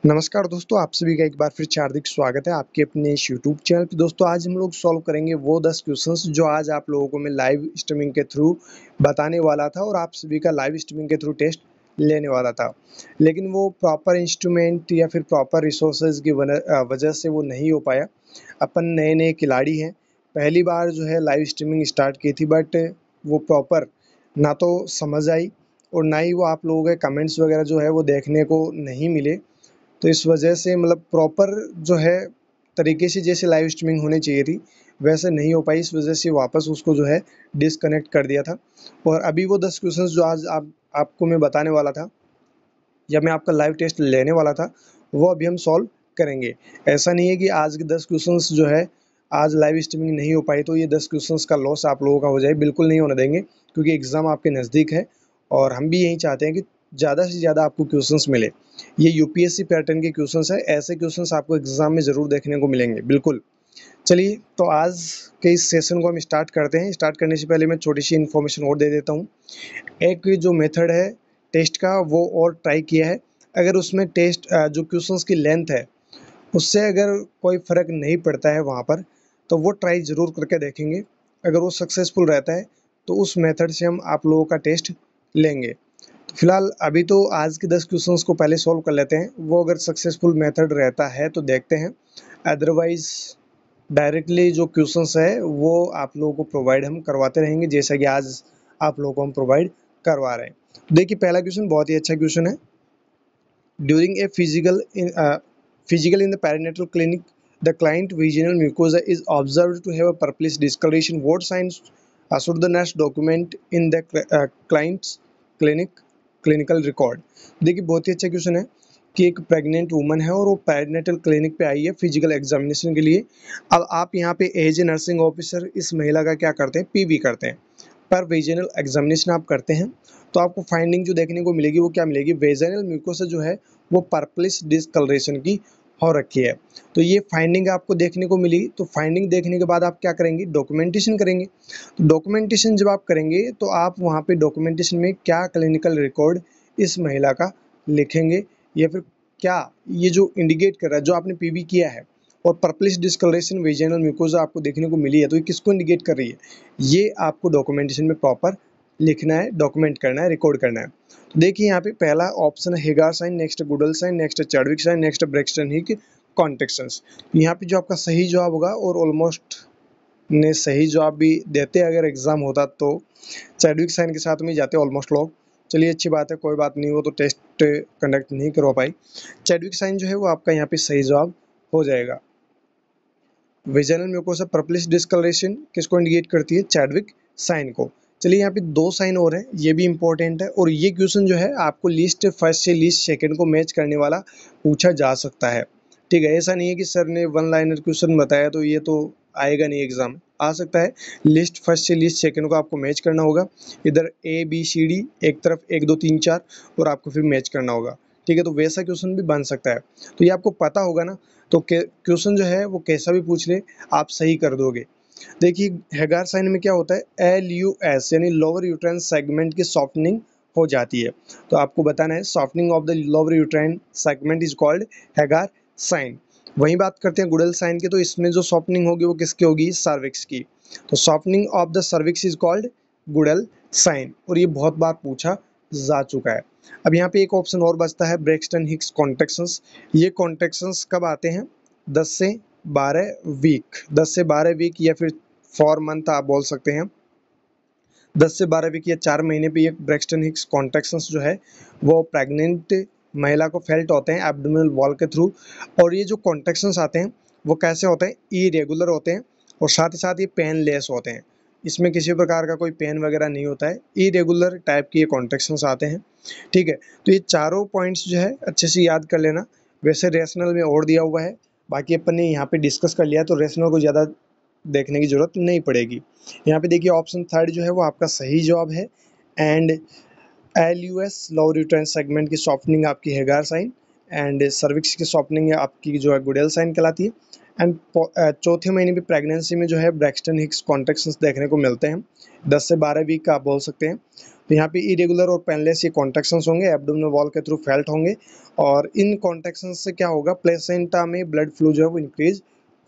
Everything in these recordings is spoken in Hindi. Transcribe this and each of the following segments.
नमस्कार दोस्तों, आप सभी का एक बार फिर से हार्दिक स्वागत है आपके अपने इस यूट्यूब चैनल पे। दोस्तों आज हम लोग सॉल्व करेंगे वो 10 क्वेश्चंस जो आज आप लोगों को मैं लाइव स्ट्रीमिंग के थ्रू बताने वाला था और आप सभी का लाइव स्ट्रीमिंग के थ्रू टेस्ट लेने वाला था। लेकिन वो प्रॉपर इंस्ट्रूमेंट या फिर प्रॉपर रिसोर्सेज की वजह से वो नहीं हो पाया। अपन नए-नए खिलाड़ी हैं, पहली बार जो है लाइव स्ट्रीमिंग स्टार्ट की थी, बट वो प्रॉपर ना तो समझ आई और ना ही वो आप लोगों के कमेंट्स वगैरह जो है वो देखने को नहीं मिले। तो इस वजह से मतलब प्रॉपर जो है तरीके से जैसे लाइव स्ट्रीमिंग होनी चाहिए थी वैसे नहीं हो पाई। इस वजह से वापस उसको जो है डिसकनेक्ट कर दिया था। और अभी वो 10 क्वेश्चंस जो आज आपको मैं बताने वाला था या मैं आपका लाइव टेस्ट लेने वाला था, वो अभी हम सॉल्व करेंगे। ऐसा नहीं है कि आज के 10 क्वेश्चंस जो है आज लाइव स्ट्रीमिंग नहीं हो पाई तो ये 10 क्वेश्चंस का लॉस आप लोगों का हो जाए, बिल्कुल नहीं होने देंगे, क्योंकि एग्ज़ाम आपके नज़दीक है और हम भी यही चाहते हैं कि ज़्यादा से ज़्यादा आपको क्वेश्चंस मिले। ये यूपीएससी पैटर्न के क्वेश्चंस है, ऐसे क्वेश्चंस आपको एग्ज़ाम में ज़रूर देखने को मिलेंगे, बिल्कुल। चलिए, तो आज के इस सेशन को हम स्टार्ट करते हैं। स्टार्ट करने से पहले मैं छोटी-सी इन्फॉर्मेशन और दे देता हूँ। एक जो मेथड है टेस्ट का वो और ट्राई किया है। अगर उसमें जो क्वेश्चंस की लेंथ है उससे अगर कोई फ़र्क नहीं पड़ता है वहाँ पर, तो वो ट्राई ज़रूर करके देखेंगे। अगर वो सक्सेसफुल रहता है तो उस मेथड से हम आप लोगों का टेस्ट लेंगे। तो फिलहाल अभी तो आज के 10 क्वेश्चंस को पहले सॉल्व कर लेते हैं। वो अगर सक्सेसफुल मेथड रहता है तो देखते हैं, अदरवाइज़ डायरेक्टली जो क्वेश्चंस है वो आप लोगों को प्रोवाइड हम करवाते रहेंगे, जैसा कि आज आप लोगों को हम प्रोवाइड करवा रहे हैं। देखिए, पहला क्वेश्चन बहुत ही अच्छा क्वेश्चन है। During a physical in the perinatal clinic, the client vaginal mucosa is observed to have a purplish discoloration. What signs should the nurse document in the client's clinical record? देखिए, बहुत ही अच्छा क्वेश्चन है कि एक प्रेग्नेंट वुमन है और वो पेरिनेटल क्लिनिक पे आई है फिजिकल एग्जामिनेशन के लिए। अब आप यहाँ पे एज ए नर्सिंग ऑफिसर इस महिला का क्या करते हैं, पीवी करते हैं। पर वेजिनल एग्जामिनेशन आप करते हैं तो आपको फाइंडिंग जो देखने को मिलेगी वो क्या मिलेगी, वेजिनल म्यूकोसा जो है वो पर्पलिश डिसकलरेशन की हो रखी है। तो ये फाइंडिंग आपको देखने को मिली, तो फाइंडिंग देखने के बाद आप क्या करेंगे, डॉक्यूमेंटेशन करेंगे। तो डॉक्यूमेंटेशन जब आप करेंगे तो आप वहाँ पे डॉक्यूमेंटेशन में क्या क्लिनिकल रिकॉर्ड इस महिला का लिखेंगे, या फिर क्या ये जो इंडिकेट कर रहा है जो आपने पीवी किया है और पर्पलिश डिस्कलरेशन वेजिनल म्यूकोसा आपको देखने को मिली है, तो ये किसको इंडिकेट कर रही है, ये आपको डॉक्यूमेंटेशन में प्रॉपर लिखना है, डॉक्यूमेंट करना है, रिकॉर्ड करना है। तो देखिए यहाँ पे पहला ऑप्शन है Hegar sign, next Goodell sign, next Chadwick sign, next Braxton Hicks contractions. यहाँ पे जो आपका सही जवाब होगा, और ऑलमोस्ट ने सही जवाब भी देते अगर एग्जाम होता तो चैडविक साइन के साथ में जाते ऑलमोस्ट लोग। चलिए, अच्छी बात है, कोई बात नहीं, वो तो टेस्ट कंडक्ट नहीं करवा पाई। चैडविक साइन जो है वो आपका यहाँ पे सही जवाब हो जाएगा। वेजिनल म्यूकोसा पर्पलिश डिस्कलरेशन किसको इंडिकेट करती है, चैडविक साइन को। चलिए, यहाँ पे दो साइन और है, ये भी इंपॉर्टेंट है, और ये क्वेश्चन जो है आपको लिस्ट फर्स्ट से लिस्ट सेकंड को मैच करने वाला पूछा जा सकता है। ठीक है, ऐसा नहीं है कि सर ने वन लाइनर क्वेश्चन बताया तो ये तो आएगा नहीं एग्जाम, आ सकता है। लिस्ट फर्स्ट से लिस्ट सेकंड को आपको मैच करना होगा, इधर ए बी सी डी एक तरफ 1 2 3 4 और आपको फिर मैच करना होगा। ठीक है, तो वैसा क्वेश्चन भी बन सकता है, तो ये आपको पता होगा ना, तो क्वेश्चन जो है वो कैसा भी पूछ ले आप सही कर दोगे। देखिए, हेगार साइन में क्या होता है, LUS यानी लोअर यूट्राइन सेगमेंट की सॉफ्टनिंग हो जाती है। तो आपको बताना है softening of the lower uterine segment is called Hegar sign. वहीं बात करते हैं गुडल साइन की, तो इसमें जो सॉफ्टनिंग होगी वो किसकी होगी, सर्विक्स की। तो softening of the cervix is called Goodell sign, और ये बहुत बार पूछा जा चुका है। अब यहाँ पे एक ऑप्शन और बचता है, ब्रेक्सटन हिक्स कॉन्ट्रैक्शंस। ये कॉन्ट्रैक्शंस कब आते हैं, 10 से 12 वीक, 10 से 12 वीक या फिर 4 मंथ आप बोल सकते हैं। 10 से 12 वीक या 4 महीने पे ये ब्रेक्सटन हिक्स कॉन्ट्रैक्शंस जो है वो प्रेग्नेंट महिला को फेल्ट होते हैं एब्डोमिनल वॉल के थ्रू। और ये जो कॉन्ट्रैक्शंस आते हैं वो कैसे होते हैं, इरेगुलर होते हैं, और साथ ही साथ ये पेनलेस होते हैं। इसमें किसी प्रकार का कोई पेन वगैरह नहीं होता है, इरेगुलर टाइप के ये कॉन्ट्रैक्शंस आते हैं। ठीक है, तो ये चारों पॉइंट्स जो है अच्छे से याद कर लेना। वैसे रेशनल में और दिया हुआ है, बाकी अपन ने यहाँ पे डिस्कस कर लिया, तो रेशनल को ज़्यादा देखने की जरूरत नहीं पड़ेगी। यहाँ पे देखिए ऑप्शन थर्ड जो है वो आपका सही जवाब है, and LUS lower uterine segment की सॉफ्टनिंग आपकी हेगार साइन, एंड सर्विक्स की सॉफ्टनिंग आपकी जो है गुडेल साइन कहलाती है। एंड चौथे महीने की प्रेगनेंसी में जो है ब्रैक्सटन हिक्स कॉन्ट्रैक्शंस देखने को मिलते हैं, 10 से 12 वीक का आप बोल सकते हैं। तो यहाँ पे इरेगुलर और पेनलेस ये कॉन्ट्रैक्शंस होंगे, एब्डोमिनल वॉल के थ्रू फेल्ट होंगे, और इन कॉन्ट्रैक्शंस से क्या होगा, प्लेसेंटा में ब्लड फ्लो जो है वो इंक्रीज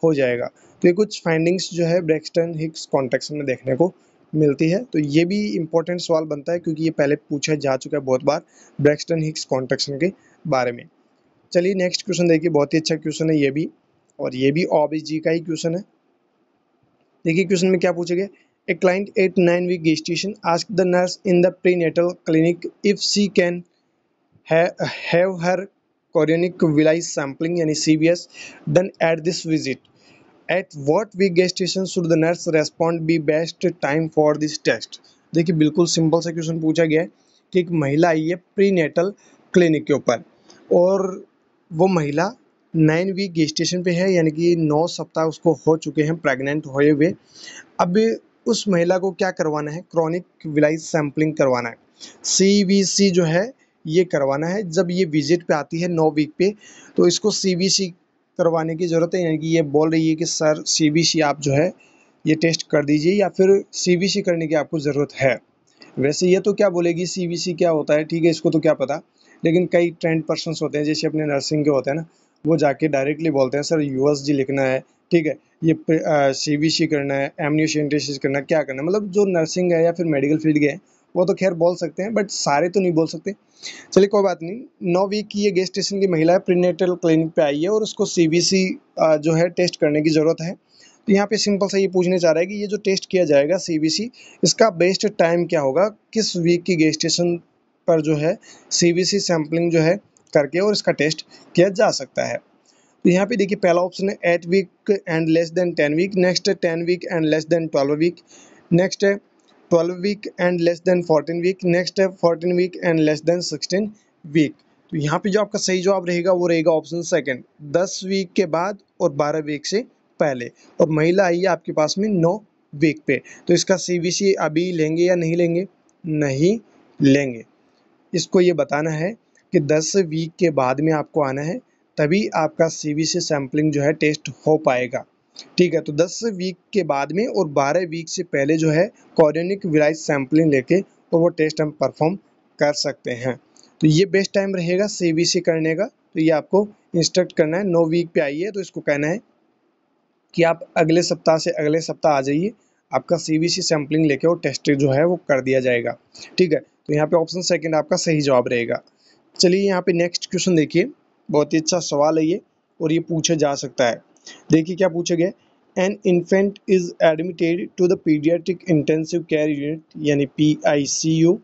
हो जाएगा। तो ये कुछ फाइंडिंग्स जो है ब्रैक्सटन हिक्स कॉन्ट्रैक्शन में देखने को मिलती है। तो ये भी इंपॉर्टेंट सवाल बनता है क्योंकि ये पहले पूछा जा चुका है बहुत बार ब्रैक्सटन हिक्स कॉन्ट्रैक्शन के बारे में। चलिए नेक्स्ट क्वेश्चन देखिए, बहुत ही अच्छा क्वेश्चन है ये भी, और ये भी ओबीजी का ही क्वेश्चन है। देखिए क्वेश्चन में क्या पूछा गया, a client at 9 week gestation asked the nurse in the prenatal clinic if she can have her chorionic villi sampling यानी CVS done at this visit. At what week gestation should the nurse respond be best time for this test? देखिए बिल्कुल सिंपल सा क्वेश्चन पूछा गया है कि एक महिला आई है प्रीनेटल क्लिनिक के ऊपर, और वो महिला 9 वीक gestation पे है, यानी कि 9 सप्ताह उसको हो चुके हैं प्रेग्नेंट हुए हुए। अब उस महिला को क्या करवाना है, क्रॉनिक विलाइज सैम्पलिंग करवाना है, CVC जो है ये करवाना है। जब ये विजिट पे आती है 9 वीक पे, तो इसको CVC करवाने की ज़रूरत है, यानी कि ये बोल रही है कि सर CVC आप जो है ये टेस्ट कर दीजिए, या फिर CVC करने की आपको ज़रूरत है। वैसे ये तो क्या बोलेगी CVC क्या होता है, ठीक है, इसको तो क्या पता, लेकिन कई ट्रेंड पर्सन्स होते हैं जैसे अपने नर्सिंग के होते हैं ना, वो जाके डायरेक्टली बोलते हैं सर USG लिखना है, ठीक है, ये CVC करना है, एमनियोसेंटेसिस करना है, क्या करना है, मतलब जो नर्सिंग है या फिर मेडिकल फील्ड के हैं वो तो खैर बोल सकते हैं, बट सारे तो नहीं बोल सकते। चलिए कोई बात नहीं, 9 वीक की ये gestation की महिला है, प्रीनेटल क्लिनिक पे आई है और उसको CVC जो है टेस्ट करने की ज़रूरत है। तो यहाँ पे सिंपल सा ये पूछने चाह रहा है कि ये जो टेस्ट किया जाएगा CVC, इसका बेस्ट टाइम क्या होगा, किस वीक की gestation पर जो है CVC सैम्पलिंग जो है करके और इसका टेस्ट किया जा सकता है। तो यहाँ पे देखिए पहला ऑप्शन है 8 week and less than 10 week, next है 10 week and less than 12 week, next है 12 week and less than 14 week, next है 14 week and less than 16 week. तो यहाँ पे जो आपका सही जवाब रहेगा वो रहेगा ऑप्शन सेकंड, 10 वीक के बाद और 12 वीक से पहले, और महिला आई है आपके पास में 9 वीक पे। तो इसका CVC अभी लेंगे या नहीं लेंगे, नहीं लेंगे। इसको ये बताना है कि 10 वीक के बाद में आपको आना है, तभी आपका CVC सैम्पलिंग जो है टेस्ट हो पाएगा, ठीक है। तो 10 वीक के बाद में और 12 वीक से पहले जो है कॉर्निक विलाइज सैम्पलिंग लेके और वो टेस्ट हम परफॉर्म कर सकते हैं। तो ये बेस्ट टाइम रहेगा CVC करने का। तो ये आपको इंस्ट्रक्ट करना है, 9 वीक पे आई है तो इसको कहना है कि आप अगले सप्ताह से अगले सप्ताह आ जाइए, आपका CVC सैम्पलिंग लेके और टेस्ट जो है वो कर दिया जाएगा, ठीक है। तो यहाँ पे ऑप्शन सेकंड आपका सही जवाब रहेगा। चलिए यहाँ पे नेक्स्ट क्वेश्चन देखिए, बहुत ही अच्छा सवाल है ये और ये पूछा जा सकता है। देखिए क्या पूछा गया, an infant is admitted to the paediatric intensive care unit यानी PICU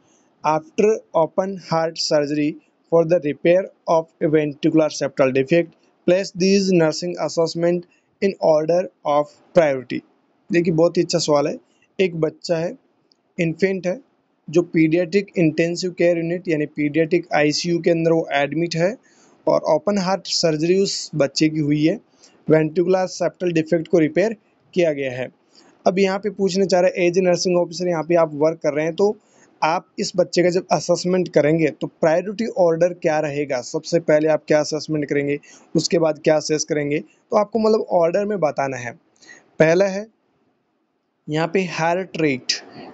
after open heart surgery for the repair of a ventricular septal defect, place these nursing assessment in order of priority. देखिए बहुत ही अच्छा सवाल है। एक बच्चा है, इन्फेंट है, जो पीडियाट्रिक इंटेंसिव केयर यूनिट यानी पीडियाट्रिक ICU के अंदर वो एडमिट है, और ओपन हार्ट सर्जरी उस बच्चे की हुई है, वेंट्रिकुलर सेप्टल डिफेक्ट को रिपेयर किया गया है। अब यहाँ पे पूछने चाह रहे हैं, एज ए नर्सिंग ऑफिसर यहाँ पे आप वर्क कर रहे हैं, तो आप इस बच्चे का जब असेसमेंट करेंगे तो प्रायोरिटी ऑर्डर क्या रहेगा, सबसे पहले आप क्या असेसमेंट करेंगे, उसके बाद क्या असेस करेंगे, तो आपको मतलब ऑर्डर में बताना है। पहला है यहाँ पे हार्ट रेट,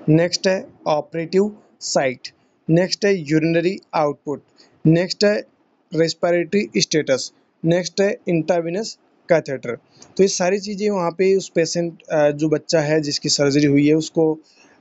नेक्स्ट है ऑपरेटिव साइट, नेक्स्ट है यूरिनरी आउटपुट, नेक्स्ट है रेस्पिरेटरी स्टेटस, नेक्स्ट है इंट्रावेनस कैथेटर। तो ये सारी चीज़ें वहाँ पे उस पेशेंट जो बच्चा है जिसकी सर्जरी हुई है उसको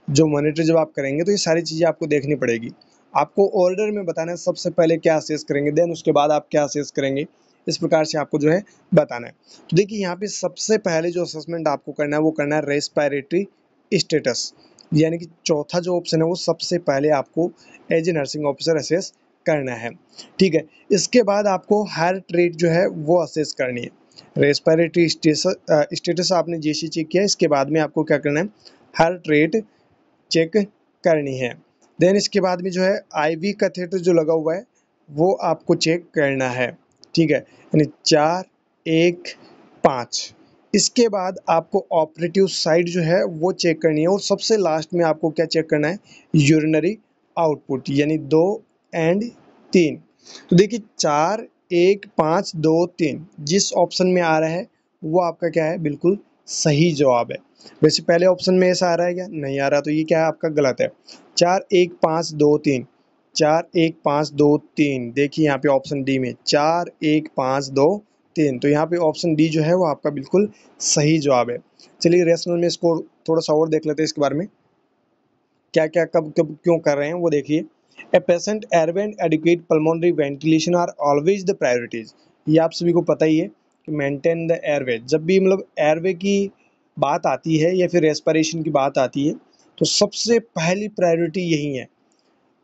जो मॉनिटर जब आप करेंगे तो ये सारी चीज़ें आपको देखनी पड़ेगी। आपको ऑर्डर में बताना है, सबसे पहले क्या असेस करेंगे, देन उसके बाद आप क्या असेस करेंगे, इस प्रकार से आपको जो है बताना है। तो देखिए यहाँ पे सबसे पहले जो असेसमेंट आपको करना है वो करना है रेस्पिरेटरी स्टेटस, यानी कि चौथा जो ऑप्शन है वो सबसे पहले आपको as a nursing officer assess करना है, ठीक है। इसके बाद आपको हार्ट रेट जो है वो असेस करनी है। रेस्पिरेटरी स्टेटस आपने जैसे चेक किया, इसके बाद में आपको क्या करना है, हार्ट रेट चेक करनी है। देन इसके बाद में जो है IV कैथेटर जो लगा हुआ है वो आपको चेक करना है, ठीक है, यानी 4 1 5। इसके बाद आपको ऑपरेटिव साइट जो है वो चेक करनी है, और सबसे लास्ट में आपको क्या चेक करना है, यूरिनरी आउटपुट, यानी 2 एंड 3। तो देखिए 4 1 5 2 3 जिस ऑप्शन में आ रहा है वो आपका क्या है, बिल्कुल सही जवाब है। वैसे पहले ऑप्शन में ऐसा आ रहा है क्या? नहीं आ रहा, तो ये क्या है आपका? गलत है। 4 1 5 2 3, 4 1 5 2 3, देखिए यहाँ पे ऑप्शन डी में 4 1 5 2 3, तो यहाँ पे ऑप्शन डी जो है वो आपका बिल्कुल सही जवाब है। चलिए रेशनल में इसको थोड़ा सा और देख लेते हैं, इसके बारे में क्या क्या कब कब क्यों कर रहे हैं वो देखिए। A patient airway and adequate pulmonary ventilation are always the priorities. ये आप सभी को पता ही है कि मेंटेन द एयरवे, जब भी मतलब एयरवे की बात आती है या फिर रेस्पिरेशन की बात आती है तो सबसे पहली प्रायोरिटी यही है।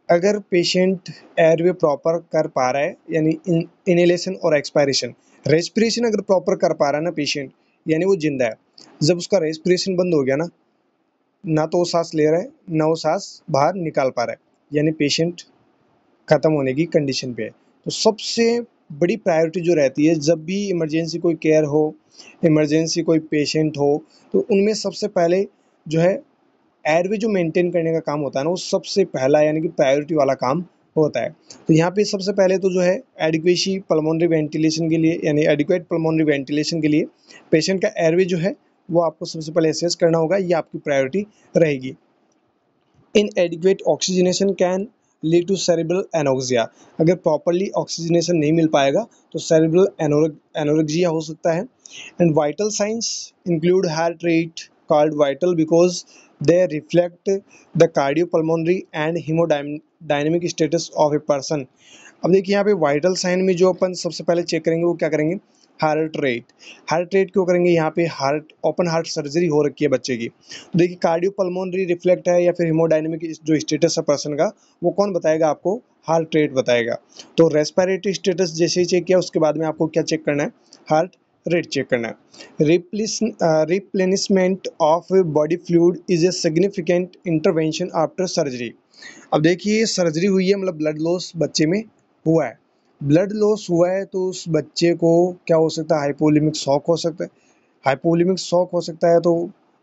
अगर पेशेंट एयरवे प्रॉपर कर पा रहा है, यानी इनहेलेशन और एक्सपायरेशन, रेस्पिरेशन अगर प्रॉपर कर पा रहा है ना पेशेंट, यानी वो जिंदा है। जब उसका रेस्पिरेशन बंद हो गया ना तो वो सांस ले रहा है ना वो सांस बाहर निकाल पा रहा है, यानी पेशेंट खत्म होने की कंडीशन पे है। तो सबसे बड़ी प्रायोरिटी जो रहती है जब भी इमरजेंसी कोई केयर हो, इमरजेंसी कोई पेशेंट हो, तो उनमें सबसे पहले जो है एयरवे जो मेंटेन करने का काम होता है ना, वो सबसे पहला यानी कि प्रायोरिटी वाला काम होता है। तो यहाँ पे सबसे पहले तो जो है एडिक्वेसी पल्मोनरी वेंटिलेशन के लिए, यानी एडिक्वेट पल्मोनरी वेंटिलेशन के लिए पेशेंट का एयरवे जो है वो आपको सबसे पहले असेस करना होगा, ये आपकी प्रायोरिटी रहेगी। Inadequate oxygenation can lead to cerebral anoxia. अगर प्रॉपरली ऑक्सीजनेशन नहीं मिल पाएगा तो सेरेब्रल एनोरेक्सिया हो सकता है। And vital signs include heart rate called vital because they reflect the cardiopulmonary and haemodynamic status of a person. अब देखिए यहाँ पे वाइटल साइन में जो अपन सबसे पहले चेक करेंगे वो क्या करेंगे? Heart rate. हार्ट रेट क्यों करेंगे? यहाँ पे हार्ट ओपन हार्ट सर्जरी हो रखी है बच्चे की, तो देखिए कार्डियो पल्मोनरी रिफ्लेक्ट है या फिर हेमोडायनेमिक जो स्टेटस है पर्सन का, वो कौन बताएगा आपको? हार्ट रेट बताएगा। तो रेस्पिरेटरी स्टेटस जैसे ही चेक किया उसके बाद में आपको क्या चेक करना है? हार्ट रेट चेक करना है। Replenishment of body fluid is a significant intervention after surgery. अब देखिए सर्जरी हुई है, मतलब ब्लड लॉस बच्चे में हुआ है। ब्लड लॉस हुआ है तो उस बच्चे को क्या हो सकता है? हाइपोलिमिक शॉक हो सकता है। हाइपोलिमिक शॉक हो सकता है तो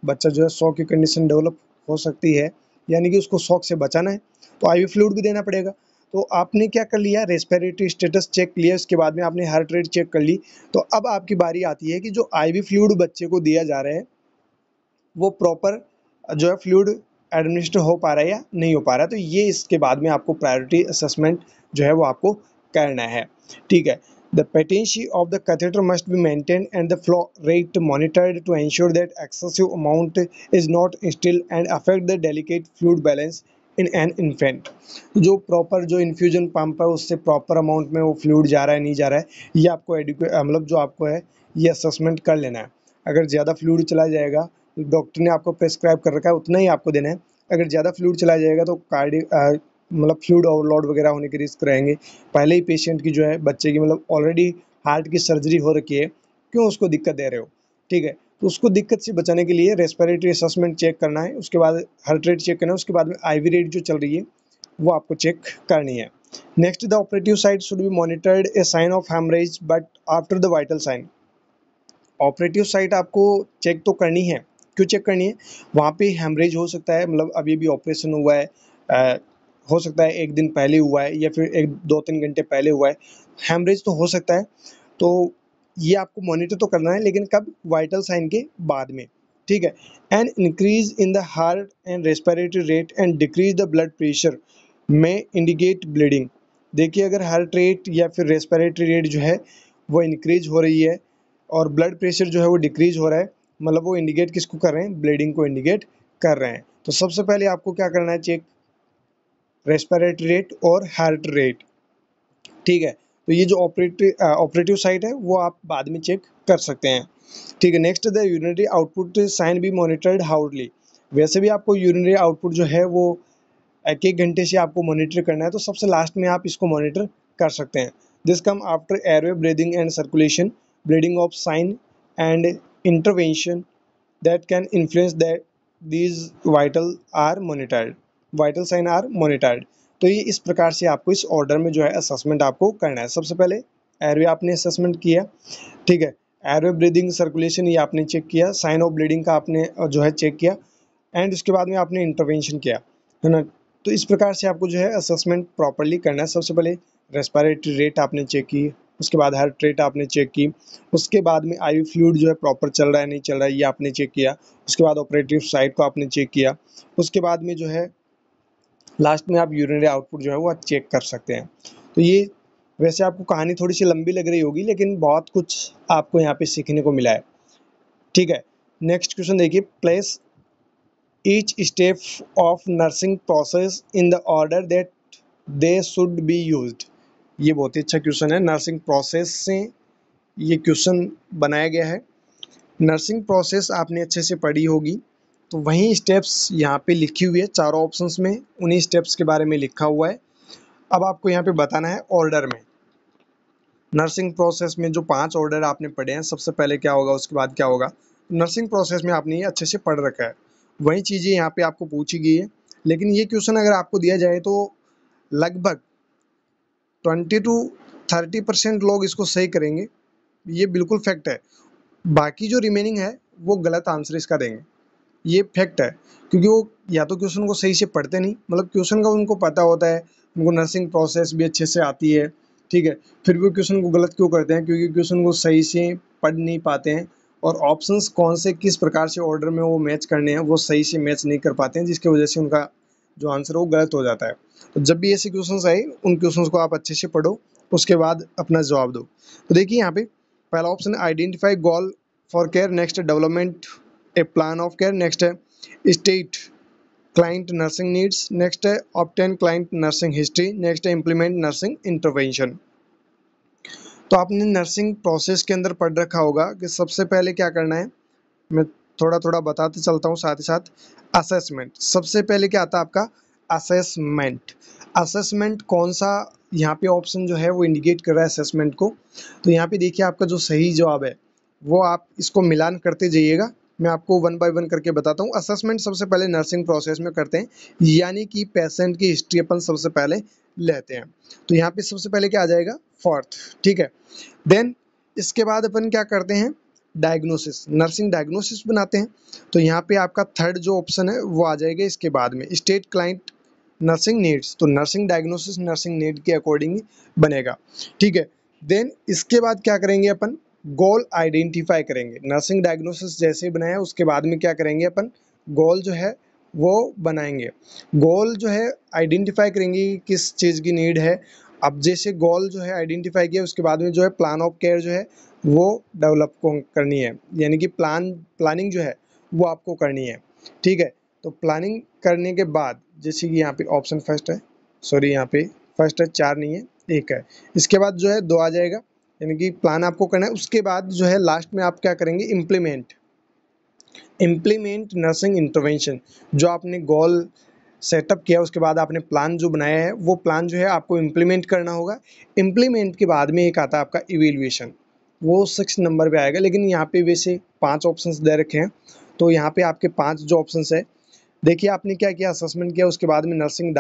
बच्चा जो है शॉक की कंडीशन डेवलप हो सकती है, यानी कि उसको शॉक से बचाना है तो आईवी फ्लूइड भी देना पड़ेगा। तो आपने क्या कर लिया? रेस्पिरेटरी स्टेटस चेक लिया, उसके बाद में आपने हार्ट रेट चेक कर ली। तो अब आपकी बारी आती है कि जो आईवी फ्लूइड बच्चे को दिया जा रहा है वो प्रॉपर जो है फ्लूइड एडमिनिस्टर हो पा रहा है या नहीं हो पा रहा है। तो ये इसके बाद में आपको प्रायोरिटी असेसमेंट जो है वो आपको करना है। ठीक है। The patency of the catheter must be maintain and the flow rate monitored to ensure that excessive amount is not instil and affect the delicate fluid balance in an infant. जो प्रॉपर जो इन्फ्यूजन पंप है उससे प्रॉपर अमाउंट में वो फ्लूइड जा रहा है नहीं जा रहा है, ये आपको मतलब जो आपको है ये असेसमेंट कर लेना है। अगर ज़्यादा फ्लूइड चला जाएगा, डॉक्टर ने आपको प्रेस्क्राइब कर रखा है उतना ही आपको देना है। अगर ज़्यादा फ्लूइड चला जाएगा तो मतलब फ्लूइड ओवरलोड वगैरह होने के रिस्क रहेंगे। पहले ही पेशेंट की जो है बच्चे की मतलब ऑलरेडी हार्ट की सर्जरी हो रखी है, क्यों उसको दिक्कत दे रहे हो? ठीक है। तो उसको दिक्कत से बचाने के लिए रेस्पिरेटरी असेसमेंट चेक करना है, उसके बाद हार्ट रेट चेक करना है, उसके बाद में आईवी रेट जो चल रही है वो आपको चेक करनी है। Next, the operative site should be monitored a sign of haemorrhage but after the vital sign. Operative site आपको चेक तो करनी है। क्यों चेक करनी है? वहाँ पे हेमरेज हो सकता है, मतलब अभी भी ऑपरेशन हुआ है, हो सकता है एक दिन पहले हुआ है या फिर एक 2-3 घंटे पहले हुआ है, हेमरेज तो हो सकता है। तो ये आपको मॉनिटर तो करना है, लेकिन कब? वाइटल साइन के बाद में। ठीक है। An increase in the heart and respiratory rate and decrease the blood pressure में इंडिकेट ब्लीडिंग। देखिए अगर हार्ट रेट या फिर रेस्पिरेटरी रेट जो है वो इंक्रीज हो रही है और ब्लड प्रेशर जो है वो डिक्रीज हो रहा है, मतलब वो इंडिकेट किसको कर रहे हैं? ब्लीडिंग को इंडिकेट कर रहे हैं। तो सबसे पहले आपको क्या करना है? चेक रेस्पिरेटरी रेट और हार्ट रेट। ठीक है। तो ये जो ऑपरेटिव साइट है वो आप बाद में चेक कर सकते हैं। ठीक है। Next, the urinary output sign be monitored hourly. वैसे भी आपको यूरिनरी आउटपुट जो है वो एक एक घंटे से आपको मॉनिटर करना है, तो सबसे लास्ट में आप इसको मॉनिटर कर सकते हैं। This come after airway breathing and circulation bleeding of sign and intervention that can influence that these vital sign are monitored. तो ये इस प्रकार से आपको इस ऑर्डर में जो है असेसमेंट आपको करना है। सबसे पहले एयरवे आपने असेसमेंट किया। ठीक है। एयरवे ब्रीदिंग सर्कुलेशन ये आपने चेक किया, साइन ऑफ ब्लीडिंग का आपने जो है चेक किया, एंड उसके बाद में आपने इंटरवेंशन किया, है ना। तो इस प्रकार से आपको जो है असेसमेंट प्रॉपर्ली करना है। सबसे पहले रेस्पिरेटरी रेट आपने चेक की, उसके बाद हार्ट रेट आपने चेक की, उसके बाद में आईवी फ्लूइड जो है प्रॉपर चल रहा है नहीं चल रहा है ये आपने चेक किया, उसके बाद ऑपरेटिव साइट को आपने चेक किया, उसके बाद में जो है लास्ट में आप यूरिनरी आउटपुट जो है वो आप चेक कर सकते हैं। तो ये वैसे आपको कहानी थोड़ी सी लंबी लग रही होगी, लेकिन बहुत कुछ आपको यहाँ पे सीखने को मिला है। ठीक है, नेक्स्ट क्वेश्चन देखिए, place each step of nursing process in the order that they should be used. ये बहुत ही अच्छा क्वेश्चन है, नर्सिंग प्रोसेस से ये क्वेश्चन बनाया गया है। नर्सिंग प्रोसेस आपने अच्छे से पढ़ी होगी, तो वही स्टेप्स यहाँ पे लिखी हुई है चारों ऑप्शंस में, उन्हीं स्टेप्स के बारे में लिखा हुआ है। अब आपको यहाँ पे बताना है ऑर्डर में। नर्सिंग प्रोसेस में जो 5 ऑर्डर आपने पढ़े हैं, सबसे पहले क्या होगा उसके बाद क्या होगा, नर्सिंग प्रोसेस में आपने ये अच्छे से पढ़ रखा है, वही चीज़ें यहाँ पे आपको पूछी गई है। लेकिन ये क्वेश्चन अगर आपको दिया जाए तो लगभग 20 to 30% लोग इसको सही करेंगे, ये बिल्कुल फैक्ट है। बाकी जो रिमेनिंग है वो गलत आंसर इसका देंगे, ये फैक्ट है, क्योंकि वो या तो क्वेश्चन को सही से पढ़ते नहीं, मतलब क्वेश्चन का उनको पता होता है, उनको नर्सिंग प्रोसेस भी अच्छे से आती है, ठीक है, फिर भी क्वेश्चन को गलत क्यों करते हैं, क्योंकि क्वेश्चन को सही से पढ़ नहीं पाते हैं, और ऑप्शंस कौन से किस प्रकार से ऑर्डर में वो मैच करने हैं वो सही से मैच नहीं कर पाते हैं, जिसकी वजह से उनका जो आंसर है वो गलत हो जाता है। तो जब भी ऐसे क्वेश्चंस आए उन क्वेश्चंस को आप अच्छे से पढ़ो, उसके बाद अपना जवाब दो। तो देखिए यहाँ पे पहला ऑप्शन है identify goal for care, next development a plan of care, next है state client nursing needs, next है obtain client nursing history, next है इम्प्लीमेंट नर्सिंग इंटरवेंशन। तो आपने नर्सिंग प्रोसेस के अंदर पढ़ रखा होगा कि सबसे पहले क्या करना है, मैं थोड़ा थोड़ा बताते चलता हूँ साथ ही साथ। असेसमेंट, सबसे पहले क्या आता है आपका असेसमेंट। असेसमेंट कौन सा यहाँ पे ऑप्शन जो है वो इंडिकेट कर रहा है असेसमेंट को, तो यहाँ पे देखिए आपका जो सही जवाब है वो आप इसको मिलान करते जाइएगा, मैं आपको वन बाय वन करके बताता हूँ। असेसमेंट सबसे पहले नर्सिंग प्रोसेस में करते हैं, यानी कि पेशेंट की हिस्ट्री अपन सबसे पहले लेते हैं। तो यहाँ पे सबसे पहले क्या आ जाएगा फोर्थ, ठीक है। देन इसके बाद अपन क्या करते हैं, डायग्नोसिस, नर्सिंग डायग्नोसिस बनाते हैं। तो यहाँ पे आपका थर्ड जो ऑप्शन है वो आ जाएगा इसके बाद में, स्टेट क्लाइंट नर्सिंग नीड्स, तो नर्सिंग डायग्नोसिस नर्सिंग नीड के अकॉर्डिंग बनेगा, ठीक है। देन इसके बाद क्या करेंगे अपन, गोल आइडेंटिफाई करेंगे। नर्सिंग डायग्नोसिस जैसे ही बनाया उसके बाद में क्या करेंगे अपन, गोल जो है वो बनाएंगे। गोल जो है आइडेंटिफाई करेंगे कि किस चीज़ की नीड है। अब जैसे गोल जो है आइडेंटिफाई किया उसके बाद में जो है प्लान ऑफ केयर जो है वो डेवलप करनी है, यानी कि प्लानिंग जो है वो आपको करनी है, ठीक है। तो प्लानिंग करने के बाद जैसे कि यहाँ पे ऑप्शन फर्स्ट है, सॉरी यहाँ पे फर्स्ट है, 4 नहीं है 1 है, इसके बाद जो है 2 आ जाएगा, यानी कि प्लान आपको करना है। उसके बाद जो है लास्ट में आप क्या करेंगे, इम्प्लीमेंट नर्सिंग इंटरवेंशन। जो आपने गोल सेटअप किया उसके बाद आपने प्लान जो बनाया है वो प्लान जो है आपको इम्प्लीमेंट करना होगा। इम्प्लीमेंट के बाद में एक आता है आपका इवेल्युएशन, वो 6 नंबर पे आएगा, लेकिन यहाँ पे वैसे 5 ऑप्शंस दे रखे हैं, तो यहाँ पे आपके 5 जो ऑप्शंस है, देखिए आपने क्या किया, असेसमेंट किया, उसके बाद में नर्सिंग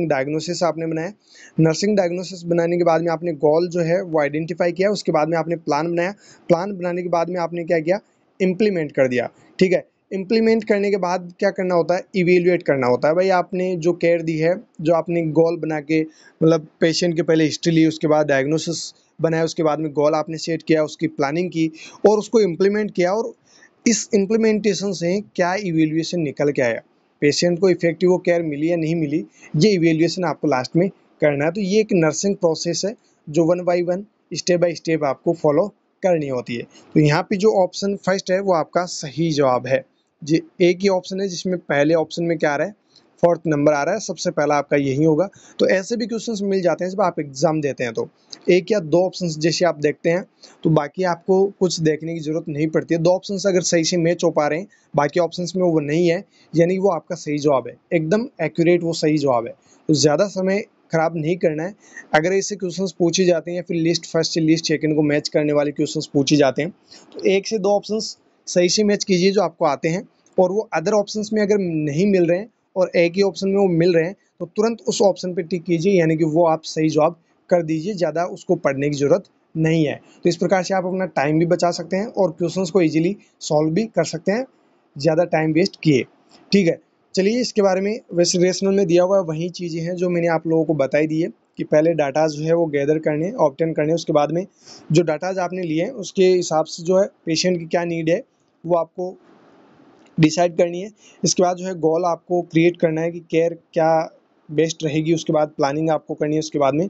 डायग्नोसिस आपने बनाया। नर्सिंग डायग्नोसिस बनाने के बाद में आपने गोल जो है वो आइडेंटिफाई किया, उसके बाद में आपने प्लान बनाया, प्लान बनाने के बाद में आपने क्या किया, इम्प्लीमेंट कर दिया, ठीक है। इम्प्लीमेंट करने के बाद क्या करना होता है, इवेल्युएट करना होता है। भाई आपने जो केयर दी है, जो आपने गोल बना के मतलब पेशेंट के पहले हिस्ट्री ली, उसके बाद डायग्नोसिस बनाया, उसके बाद में गोल आपने सेट किया, उसकी प्लानिंग की और उसको इम्प्लीमेंट किया, और इस इम्प्लीमेंटेशन से क्या इवेल्युएशन निकल के आया, पेशेंट को इफेक्टिव केयर मिली या नहीं मिली, ये इवेल्युएशन आपको लास्ट में करना है। तो ये एक नर्सिंग प्रोसेस है जो one by one step by step आपको फॉलो करनी होती है। तो यहाँ पे जो ऑप्शन फर्स्ट है वो आपका सही जवाब है। जी, एक ही ऑप्शन है जिसमें पहले ऑप्शन में क्या आ रहा है, फोर्थ नंबर आ रहा है, सबसे पहला आपका यही होगा। तो ऐसे भी क्वेश्चंस मिल जाते हैं जब आप एग्जाम देते हैं, तो एक या दो ऑप्शंस जैसे आप देखते हैं तो बाकी आपको कुछ देखने की जरूरत नहीं पड़ती है। 2 ऑप्शंस अगर सही से मैच हो पा रहे हैं, बाकी ऑप्शंस में वो नहीं है, यानी वो आपका सही जवाब है, एकदम एक्यूरेट वो सही जवाब है। तो ज़्यादा समय खराब नहीं करना है। अगर ऐसे क्वेश्चंस पूछे जाते हैं या फिर लिस्ट फर्स्ट से लिस्ट सेकंड को मैच करने वाले क्वेश्चंस पूछे जाते हैं, तो 1 से 2 ऑप्शंस सही से मैच कीजिए जो आपको आते हैं, और वो अदर ऑप्शंस में अगर नहीं मिल रहे हैं और एक ही ऑप्शन में वो मिल रहे हैं तो तुरंत उस ऑप्शन पे टिक कीजिए, यानी कि वो आप सही जवाब कर दीजिए, ज़्यादा उसको पढ़ने की ज़रूरत नहीं है। तो इस प्रकार से आप अपना टाइम भी बचा सकते हैं और क्वेश्चंस को इजीली सॉल्व भी कर सकते हैं, ज़्यादा टाइम वेस्ट किए, ठीक है। चलिए इसके बारे में वैसे रेशनल में दिया हुआ वही चीज़ें हैं जो मैंने आप लोगों को बताई दी है। कि पहले डाटा जो है वो गैदर करने, ऑब्टेन करने, उसके बाद में जो डाटाज आपने लिए हैं उसके हिसाब से जो है पेशेंट की क्या नीड है वो आपको डिसाइड करनी है। इसके बाद जो है गोल आपको क्रिएट करना है कि केयर क्या बेस्ट रहेगी, उसके बाद प्लानिंग आपको करनी है, उसके बाद में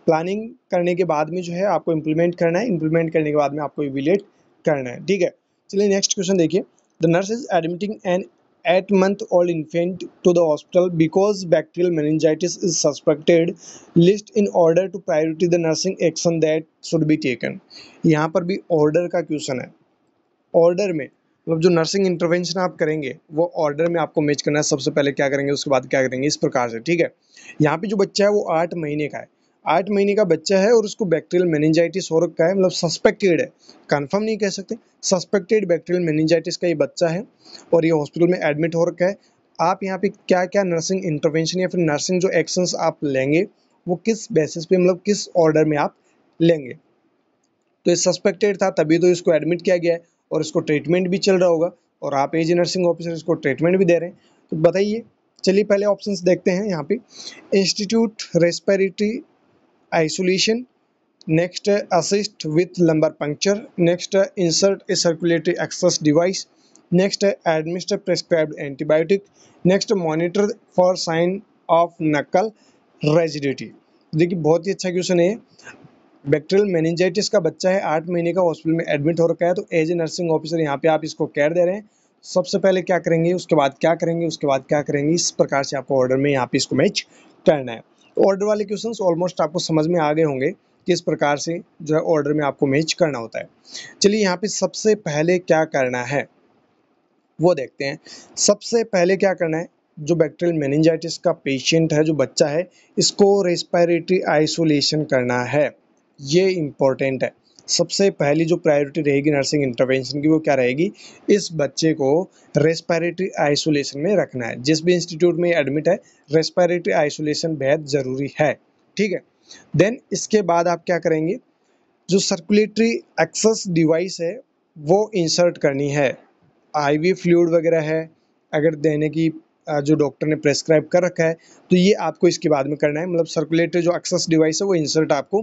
प्लानिंग करने के बाद में जो है आपको इम्प्लीमेंट करना है, इम्प्लीमेंट करने के बाद में आपको इवैल्यूएट करना है। ठीक है, चलिए नेक्स्ट क्वेश्चन देखिए। The nurse is admitting an 8 month-old infant to the hospital because bacterial meningitis is suspected. List in order to priority the nursing action that should be taken. यहाँ पर भी ऑर्डर का क्वेश्चन है। ऑर्डर में मतलब जो नर्सिंग इंटरवेंशन आप करेंगे वो ऑर्डर में आपको मैच करना है, सबसे पहले क्या करेंगे उसके बाद क्या करेंगे, इस प्रकार से। ठीक है, यहाँ पे जो बच्चा है वो 8 महीने का है, 8 महीने का बच्चा है और उसको बैक्टीरियल मेनिंजाइटिस हो रखा है, मतलब सस्पेक्टेड है, कंफर्म नहीं कह सकते, सस्पेक्टेड बैक्टीरियल मेनिंजाइटिस का ये बच्चा है और ये हॉस्पिटल में एडमिट हो रखा है। आप यहाँ पे क्या क्या नर्सिंग इंटरवेंशन या फिर नर्सिंग जो एक्शंस आप लेंगे वो किस बेसिस पे, मतलब किस ऑर्डर में आप लेंगे। तो ये सस्पेक्टेड था तभी तो इसको एडमिट किया गया है और इसको ट्रीटमेंट भी चल रहा होगा और आप एज नर्सिंग ऑफिसर इसको ट्रीटमेंट भी दे रहे हैं। तो बताइए, चलिए पहले ऑप्शंस देखते हैं यहाँ पे। Institute respiratory isolation, next assist with lumbar puncture, next insert a circulatory access device, next administer prescribed antibiotic, next monitor for sign of nuchal rigidity. देखिए बहुत ही अच्छा क्वेश्चन है। बैक्टीरियल मेनिंजाइटिस का बच्चा है, 8 महीने का, हॉस्पिटल में एडमिट हो रखा है, तो एज ए नर्सिंग ऑफिसर यहाँ पे आप इसको केयर दे रहे हैं। सबसे पहले क्या करेंगे, उसके बाद क्या करेंगे, उसके बाद क्या करेंगे, इस प्रकार से आपको ऑर्डर में यहाँ पे इसको मैच करना है। तो ऑर्डर वाले क्वेश्चंस ऑलमोस्ट आपको समझ में आ गए होंगे किस प्रकार से जो है ऑर्डर में आपको मैच करना होता है। चलिए यहाँ पे सबसे पहले क्या करना है वो देखते हैं। सबसे पहले क्या करना है, जो बैक्टीरियल मेनिंजाइटिस का पेशेंट है, जो बच्चा है, इसको रेस्पिरेटरी आइसोलेशन करना है, ये इम्पोर्टेंट है। सबसे पहली जो प्रायोरिटी रहेगी नर्सिंग इंटरवेंशन की वो क्या रहेगी, इस बच्चे को रेस्पिरेटरी आइसोलेशन में रखना है। जिस भी इंस्टीट्यूट में एडमिट है रेस्पिरेटरी आइसोलेशन बेहद ज़रूरी है। ठीक है, देन इसके बाद आप क्या करेंगे, जो सर्कुलेटरी एक्सेस डिवाइस है वो इंसर्ट करनी है। आईवी फ्लूइड वगैरह है अगर देने की जो डॉक्टर ने प्रेस्क्राइब कर रखा है तो ये आपको इसके बाद में करना है, मतलब सर्कुलेटरी जो एक्सेस डिवाइस है वो इंसर्ट आपको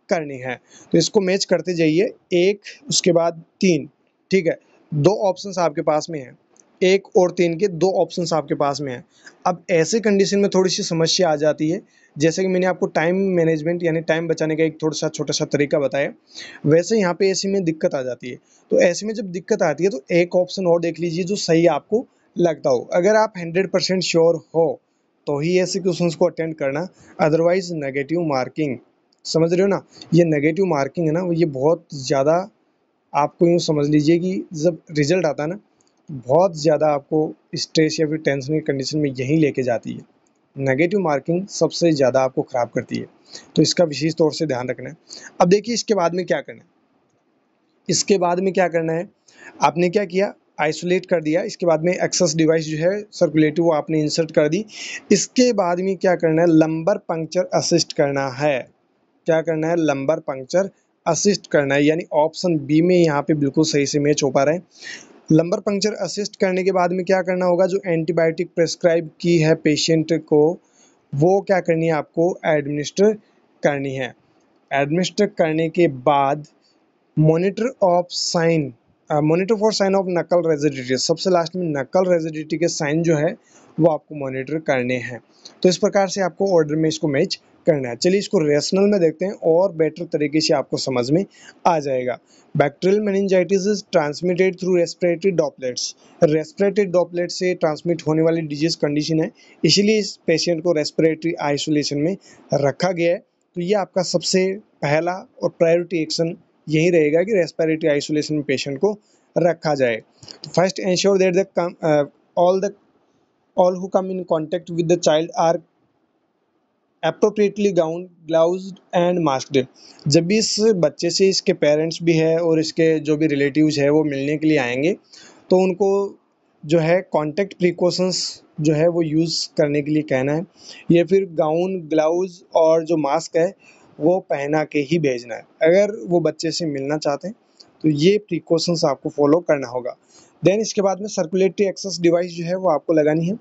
करनी है। तो इसको मैच करते जाइए, 1 उसके बाद 3। ठीक है, 2 ऑप्शंस आपके पास में हैं, 1 और 3 के 2 ऑप्शंस आपके पास में हैं। अब ऐसे कंडीशन में थोड़ी सी समस्या आ जाती है, जैसे कि मैंने आपको टाइम मैनेजमेंट यानी टाइम बचाने का एक थोड़ा सा छोटा सा तरीका बताया, वैसे यहाँ पे ऐसे में दिक्कत आ जाती है। तो ऐसे में जब दिक्कत आती है तो एक ऑप्शन और देख लीजिए जो सही आपको लगता हो। अगर आप 100% श्योर हो तो ही ऐसे क्वेश्चंस को अटेंड करना, अदरवाइज नेगेटिव मार्किंग, समझ रहे हो ना, ये नेगेटिव मार्किंग है ना, ये बहुत ज़्यादा आपको यूँ समझ लीजिए कि जब रिजल्ट आता है ना बहुत ज़्यादा आपको स्ट्रेस या फिर टेंशन की कंडीशन में यही लेके जाती है। नेगेटिव मार्किंग सबसे ज़्यादा आपको ख़राब करती है, तो इसका विशेष तौर से ध्यान रखना है। अब देखिए इसके बाद में क्या करना है, इसके बाद में क्या करना है, आपने क्या किया, आइसोलेट कर दिया, इसके बाद में एक्सेस डिवाइस जो है सर्कुलेटरी वो आपने इंसर्ट कर दी। इसके बाद में क्या करना है, लंबर पंक्चर असिस्ट करना है। क्या करना है, लंबर पंक्चर असिस्ट करना है, यानी ऑप्शन बी में यहाँ पे बिल्कुल सही से मैच हो पा रहा है। लंबर पंक्चर असिस्ट करने के बाद में क्या करना होगा, जो एंटीबायोटिक प्रेस्क्राइब की है पेशेंट को वो क्या करनी है, आपको एडमिनिस्टर करनी है। एडमिनिस्टर करने के बाद monitor of sign, monitor for sign of nuchal rigidity, सबसे लास्ट में नकल रेजिडिटी के साइन जो है वो आपको मॉनिटर करने हैं। तो इस प्रकार से आपको ऑर्डर में इसको मैच करना है। चलिए इसको रेशनल में देखते हैं और बेटर तरीके से आपको समझ में आ जाएगा। Bacterial meningitis is transmitted through respiratory droplets, respiratory droplet से ट्रांसमिट होने वाली डिजीज कंडीशन है, इसीलिए इस पेशेंट को रेस्पिरेटरी आइसोलेशन में रखा गया है। तो ये आपका सबसे पहला और प्रायोरिटी एक्शन यही रहेगा कि रेस्पिरेटरी आइसोलेशन में पेशेंट को रखा जाए। तो first ensure that the all who come in contact with the child are appropriately gown gloved and masked. जब भी इस बच्चे से इसके पेरेंट्स भी है और इसके जो भी रिलेटिव्स है वो मिलने के लिए आएंगे तो उनको जो है कॉन्टैक्ट प्रिकॉशंस जो है वो यूज़ करने के लिए कहना है, या फिर गाउन ग्लाउज और जो मास्क है वो पहना के ही भेजना है। अगर वो बच्चे से मिलना चाहते हैं तो ये प्रिकॉशंस आपको फॉलो करना होगा। देन इसके बाद में सर्कुलेटरी एक्सेस डिवाइस जो है वो आपको लगानी है।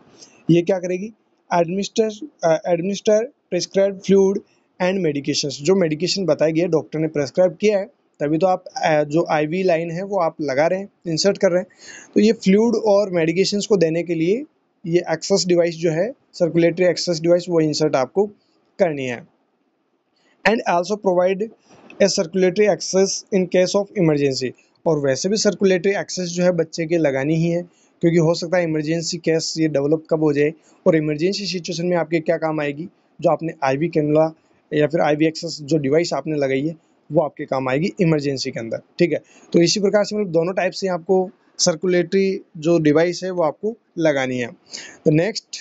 ये क्या करेगी, administer prescribed fluid and medications, जो मेडिकेशन बताया गया डॉक्टर ने प्रेस्क्राइब किया है, तभी तो आप जो आईवी लाइन है वो आप लगा रहे हैं, इंसर्ट कर रहे हैं। तो ये फ्लूइड और मेडिकेशंस को देने के लिए ये एक्सेस डिवाइस जो है, सर्कुलेटरी एक्सेस डिवाइस, वो इंसर्ट आपको करनी है। And also provide a circulatory access in case of emergency, और वैसे भी सर्कुलेटरी एक्सेस जो है बच्चे के लगानी ही है, क्योंकि हो सकता है इमरजेंसी केस ये डेवलप कब हो जाए, और इमरजेंसी सिचुएशन में आपके क्या काम आएगी, जो आपने आईवी कैनुला या फिर आईवी एक्सेस जो डिवाइस आपने लगाई है वो आपके काम आएगी इमरजेंसी के अंदर, ठीक है। तो इसी प्रकार से मतलब दोनों टाइप से आपको सर्कुलेटरी जो डिवाइस है वो आपको लगानी है। The next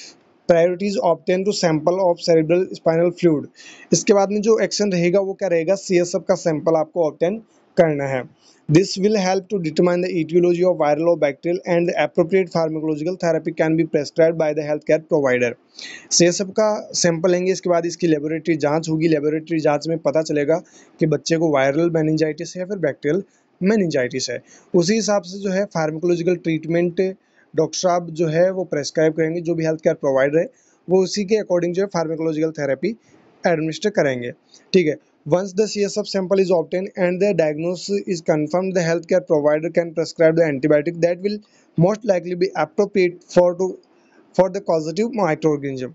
priorities obtain to sample of cerebral spinal fluid, इसके बाद में जो एक्शन रहेगा वो क्या रहेगा, सीएसएफ का सैंपल आपको ऑब्टेन करना है। This will help to determine the etiology of viral or bacterial and the appropriate pharmacological therapy can be prescribed by the healthcare provider। CSF का सैंपल लेंगे, इसके बाद इसकी लेबोरेटरी जांच होगी, लेबोरेटरी जांच में पता चलेगा कि बच्चे को वायरल मेनिंजाइटिस है या फिर बैक्टीरियल मेनिंजाइटिस है। उसी हिसाब से जो है फार्माकोलॉजिकल ट्रीटमेंट डॉक्टर साहब जो है वो प्रेस्क्राइब करेंगे, जो भी हेल्थ केयर प्रोवाइडर है वो उसी के अकॉर्डिंग जो है फार्माकोलॉजिकल थेरेपी एडमिनिस्टर करेंगे, ठीक है। Once the CSF sample is obtained and the diagnosis is confirmed, the healthcare provider can prescribe the antibiotic that will most likely be appropriate for the causative microorganism।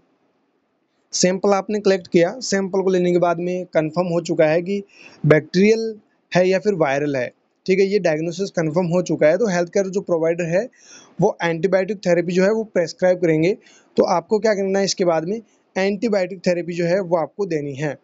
Sample आपने कलेक्ट किया, सैंपल को लेने के बाद में कंफर्म हो चुका है कि बैक्टीरियल है या फिर वायरल है, ठीक है, ये डायग्नोसिस कंफर्म हो चुका है, तो हेल्थ केयर जो प्रोवाइडर है वो एंटीबायोटिक थेरेपी जो है वो प्रेस्क्राइब करेंगे। तो आपको क्या करना है, इसके बाद में एंटीबायोटिक थेरेपी जो है वो आपको देनी है।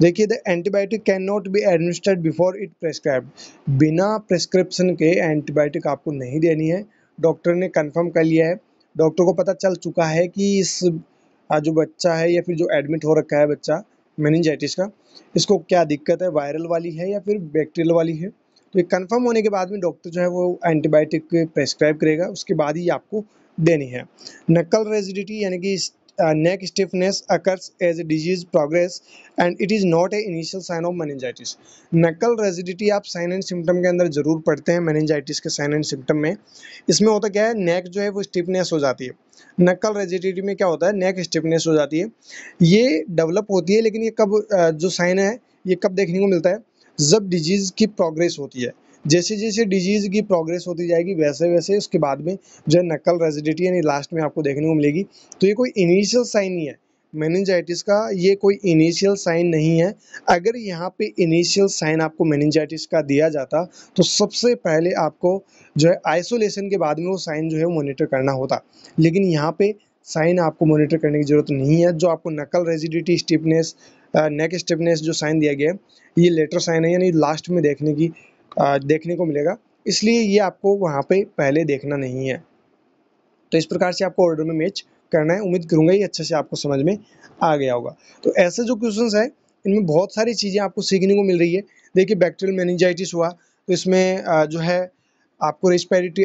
देखिए, the antibiotic can not be administered before it prescribed, बिना प्रेस्क्रिप्शन के एंटीबायोटिक आपको नहीं देनी है। डॉक्टर ने कंफर्म कर लिया है, डॉक्टर को पता चल चुका है कि इस जो बच्चा है या फिर जो एडमिट हो रखा है बच्चा मेनिंजाइटिस का, इसको क्या दिक्कत है, वायरल वाली है या फिर बैक्टीरियल वाली है। तो ये कंफर्म होने के बाद में डॉक्टर जो है वो एंटीबायोटिक प्रेस्क्राइब करेगा, उसके बाद ही आपको देनी है। नक्कल रेजिडिटी यानी कि neck stiffness occurs as a disease progress and it is not a initial sign of meningitis। नक्कल रेजिडिटी आप साइन एंड सिम्टम के अंदर जरूर पढ़ते हैं, मेनिंजाइटिस के साइन एंड सिम्टम में। इसमें होता क्या है, नेक जो है वो स्टिफनेस हो जाती है। नक्कल रेजिडिटी में क्या होता है, नेक स्टिफनेस हो जाती है, ये डेवलप होती है, लेकिन ये कब जो साइन है ये कब देखने को मिलता है, जब डिजीज की प्रोग्रेस होती है। जैसे जैसे डिजीज की प्रोग्रेस होती जाएगी वैसे वैसे उसके बाद में जो है नक्कल रेजिडिटी यानी लास्ट में आपको देखने को मिलेगी। तो ये कोई इनिशियल साइन नहीं है मेनिंजाइटिस का, ये कोई इनिशियल साइन नहीं है। अगर यहाँ पे इनिशियल साइन आपको मेनिंजाइटिस का दिया जाता तो सबसे पहले आपको जो है आइसोलेशन के बाद में वो साइन जो है मॉनिटर करना होता, लेकिन यहाँ पे साइन आपको मॉनिटर करने की ज़रूरत नहीं है। जो आपको नक्कल रेजिडिटी, स्टिफनेस, नेक स्टिफनेस जो साइन दिया गया है ये लेटर साइन है, यानी लास्ट में देखने को मिलेगा, इसलिए ये आपको वहाँ पे पहले देखना नहीं है। तो इस प्रकार से आपको ऑर्डर में मैच करना है। उम्मीद करूंगा ये अच्छे से आपको समझ में आ गया होगा। तो ऐसे जो क्वेश्चंस है इनमें बहुत सारी चीज़ें आपको सीखने को मिल रही है। देखिए, बैक्टीरियल मेनिंजाइटिस हुआ तो इसमें जो है आपको रेस्पिरेटरी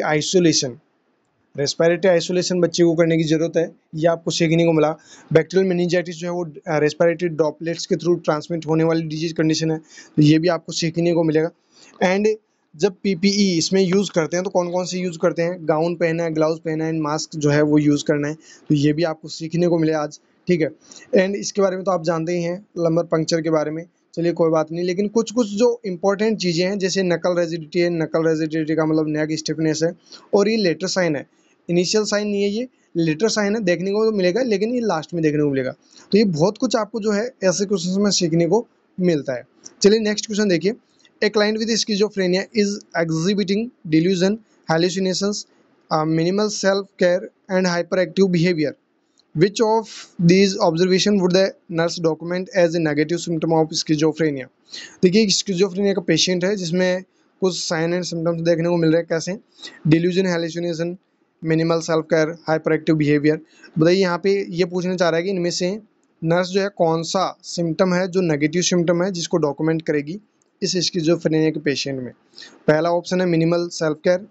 आइसोलेशन बच्चे को करने की ज़रूरत है, ये आपको सीखने को मिला। बैक्टीरियल मेनिंजाइटिस जो है वो रेस्पिरेटरी ड्रॉपलेट्स के थ्रू ट्रांसमिट होने वाली डिजीज कंडीशन है, तो ये भी आपको सीखने को मिलेगा। एंड जब पीपीई इसमें यूज़ करते हैं तो कौन कौन से यूज़ करते हैं, गाउन पहना है, ग्लव्स पहना है, मास्क जो है वो यूज़ करना है, तो ये भी आपको सीखने को मिले आज, ठीक है। एंड इसके बारे में तो आप जानते ही हैं, लंबर पंक्चर के बारे में, चलिए कोई बात नहीं। लेकिन कुछ कुछ जो इंपॉर्टेंट चीज़ें हैं, जैसे नकल रेजिडिटी है, नकल रेजिडिटी का मतलब नेक स्टिफनेस है, और ये लेटर साइन है, इनिशियल साइन नहीं है, ये लेटर साइन है, देखने को तो मिलेगा लेकिन ये लास्ट में देखने को मिलेगा। तो ये बहुत कुछ आपको जो है ऐसे क्वेश्चन में सीखने को मिलता है। चलिए नेक्स्ट क्वेश्चन देखिए। A client with schizophrenia is exhibiting delusion, hallucinations, minimal self-care, and hyperactive behavior. Which of these observations would the nurse document as a negative symptom of schizophrenia? देखिए, schizophrenia का पेशेंट है जिसमें कुछ साइन एंड सिम्टम्स देखने को मिल रहे हैं, कैसे, delusion, hallucination, minimal self care, hyper active behaviour. बताइए, यहाँ पे ये पूछना चाह रहा है कि इनमें से नर्स जो है कौन सा सिम्टम है जो नेगेटिव सिम्टम है जिसको डॉक्यूमेंट करेगी इस स्किज़ोफ्रेनिया के पेशेंट में। पहला ऑप्शन है minimal self care,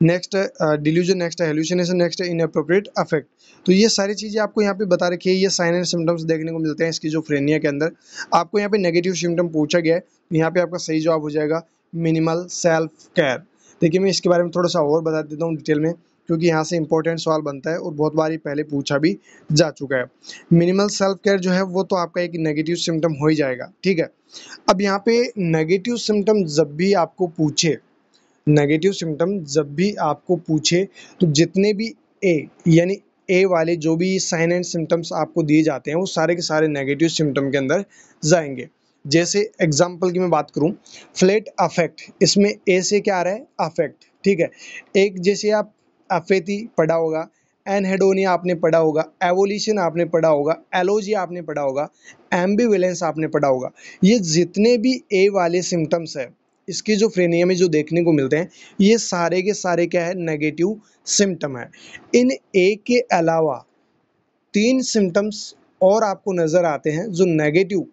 next delusion, next hallucination, next inappropriate affect. तो ये सारी चीज़ें आपको यहाँ पे बता रखी है, ये साइन एंड सिम्टम्स देखने को मिलते हैं स्किज़ोफ्रेनिया के अंदर। आपको यहाँ पे नेगेटिव सिम्टम पूछा गया है, तो यहाँ पे आपका सही जवाब हो जाएगा मिनिमल सेल्फ केयर। देखिए, मैं इसके बारे में थोड़ा सा और बता देता हूँ डिटेल में। क्योंकि यहाँ से इंपॉर्टेंट सवाल बनता है और बहुत बार ये पहले पूछा भी जा चुका है। मिनिमल सेल्फ केयर जो है वो तो आपका एक नेगेटिव सिम्टम हो ही जाएगा, ठीक है। अब यहाँ पे नेगेटिव सिम्टम जब भी आपको पूछे, नेगेटिव सिम्टम जब भी आपको पूछे तो जितने भी ए यानी ए वाले जो भी साइन एंड सिम्टम्स आपको दिए जाते हैं वो सारे के सारे नेगेटिव सिम्टम के अंदर जाएंगे। जैसे एग्जांपल की मैं बात करूं, फ्लैट अफेक्ट, इसमें ए से क्या आ रहा है, अफेक्ट, ठीक है। एक जैसे आप अफेती पढ़ा होगा, एनहेडोनिया आपने पढ़ा होगा, एवोल्यूशन आपने पढ़ा होगा, एलोजिया आपने पढ़ा होगा, एम्बिवेलेंस आपने पढ़ा होगा। ये जितने भी ए वाले सिम्टम्स है, इसकी जो फ्रेनिया में जो देखने को मिलते हैं, ये सारे के सारे क्या है, नेगेटिव सिम्टम है। इन ए के अलावा 3 सिम्टम्स और आपको नज़र आते हैं जो नेगेटिव,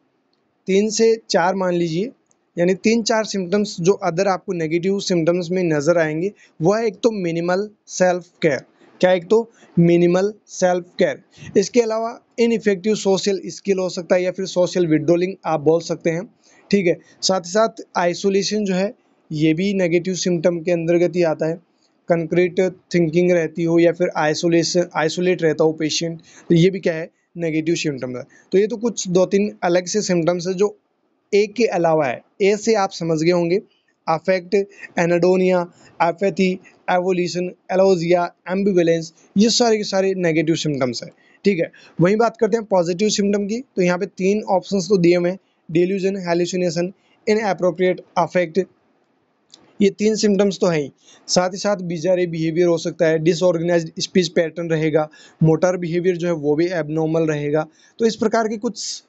3 से 4 मान लीजिए, यानी 3-4 सिम्टम्स जो अदर आपको नेगेटिव सिम्टम्स में नज़र आएंगे, वो है एक तो मिनिमल सेल्फ केयर, क्या, एक तो मिनिमल सेल्फ केयर। इसके अलावा इनइफेक्टिव सोशल स्किल हो सकता है या फिर सोशल विड्रोलिंग आप बोल सकते हैं, ठीक है। साथ ही साथ आइसोलेशन जो है ये भी नेगेटिव सिम्टम के अंतर्गत ही आता है। कंक्रीट थिंकिंग रहती हो या फिर आइसोलेट रहता हो पेशेंट, तो ये भी क्या है, नेगेटिव सिम्टम है। तो ये तो कुछ 2-3 अलग से सिम्टम्स है जो ए के अलावा है। ए से आप समझ गए होंगे, अफेक्ट, एनाडोनिया, एपैथी, एवोल्यूशन, एलोजिया, एम्बिवेलेंस, ये सारे के सारे नेगेटिव सिम्टम्स है, ठीक है। वहीं बात करते हैं पॉजिटिव सिम्टम की, तो यहाँ पे 3 ऑप्शंस तो दिए हुए हैं, डिल्यूजन, हेलुसिनेशन, इनएप्रोप्रिएट अफेक्ट, ये 3 सिम्टम्स तो हैं ही। साथ ही साथ बिजारे बिहेवियर हो सकता है, डिसऑर्गेनाइज्ड स्पीच पैटर्न रहेगा, मोटर बिहेवियर जो है वो भी एबनॉर्मल रहेगा। तो इस प्रकार के कुछ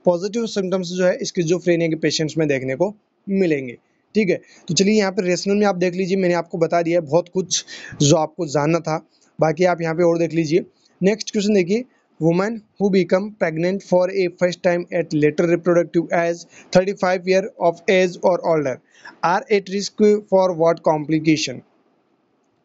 पॉजिटिव सिम्टम्स जो है स्किज़ोफ्रेनिया के पेशेंट्स में देखने को मिलेंगे, ठीक है। तो चलिए यहाँ पे रेशनल में आप देख लीजिए, मैंने आपको बता दिया है बहुत कुछ जो आपको जानना था, बाकी आप यहाँ पे और देख लीजिए। नेक्स्ट क्वेश्चन देखिए, women who become pregnant for a first time at later reproductive age 35 year of age और older are at risk for what complication.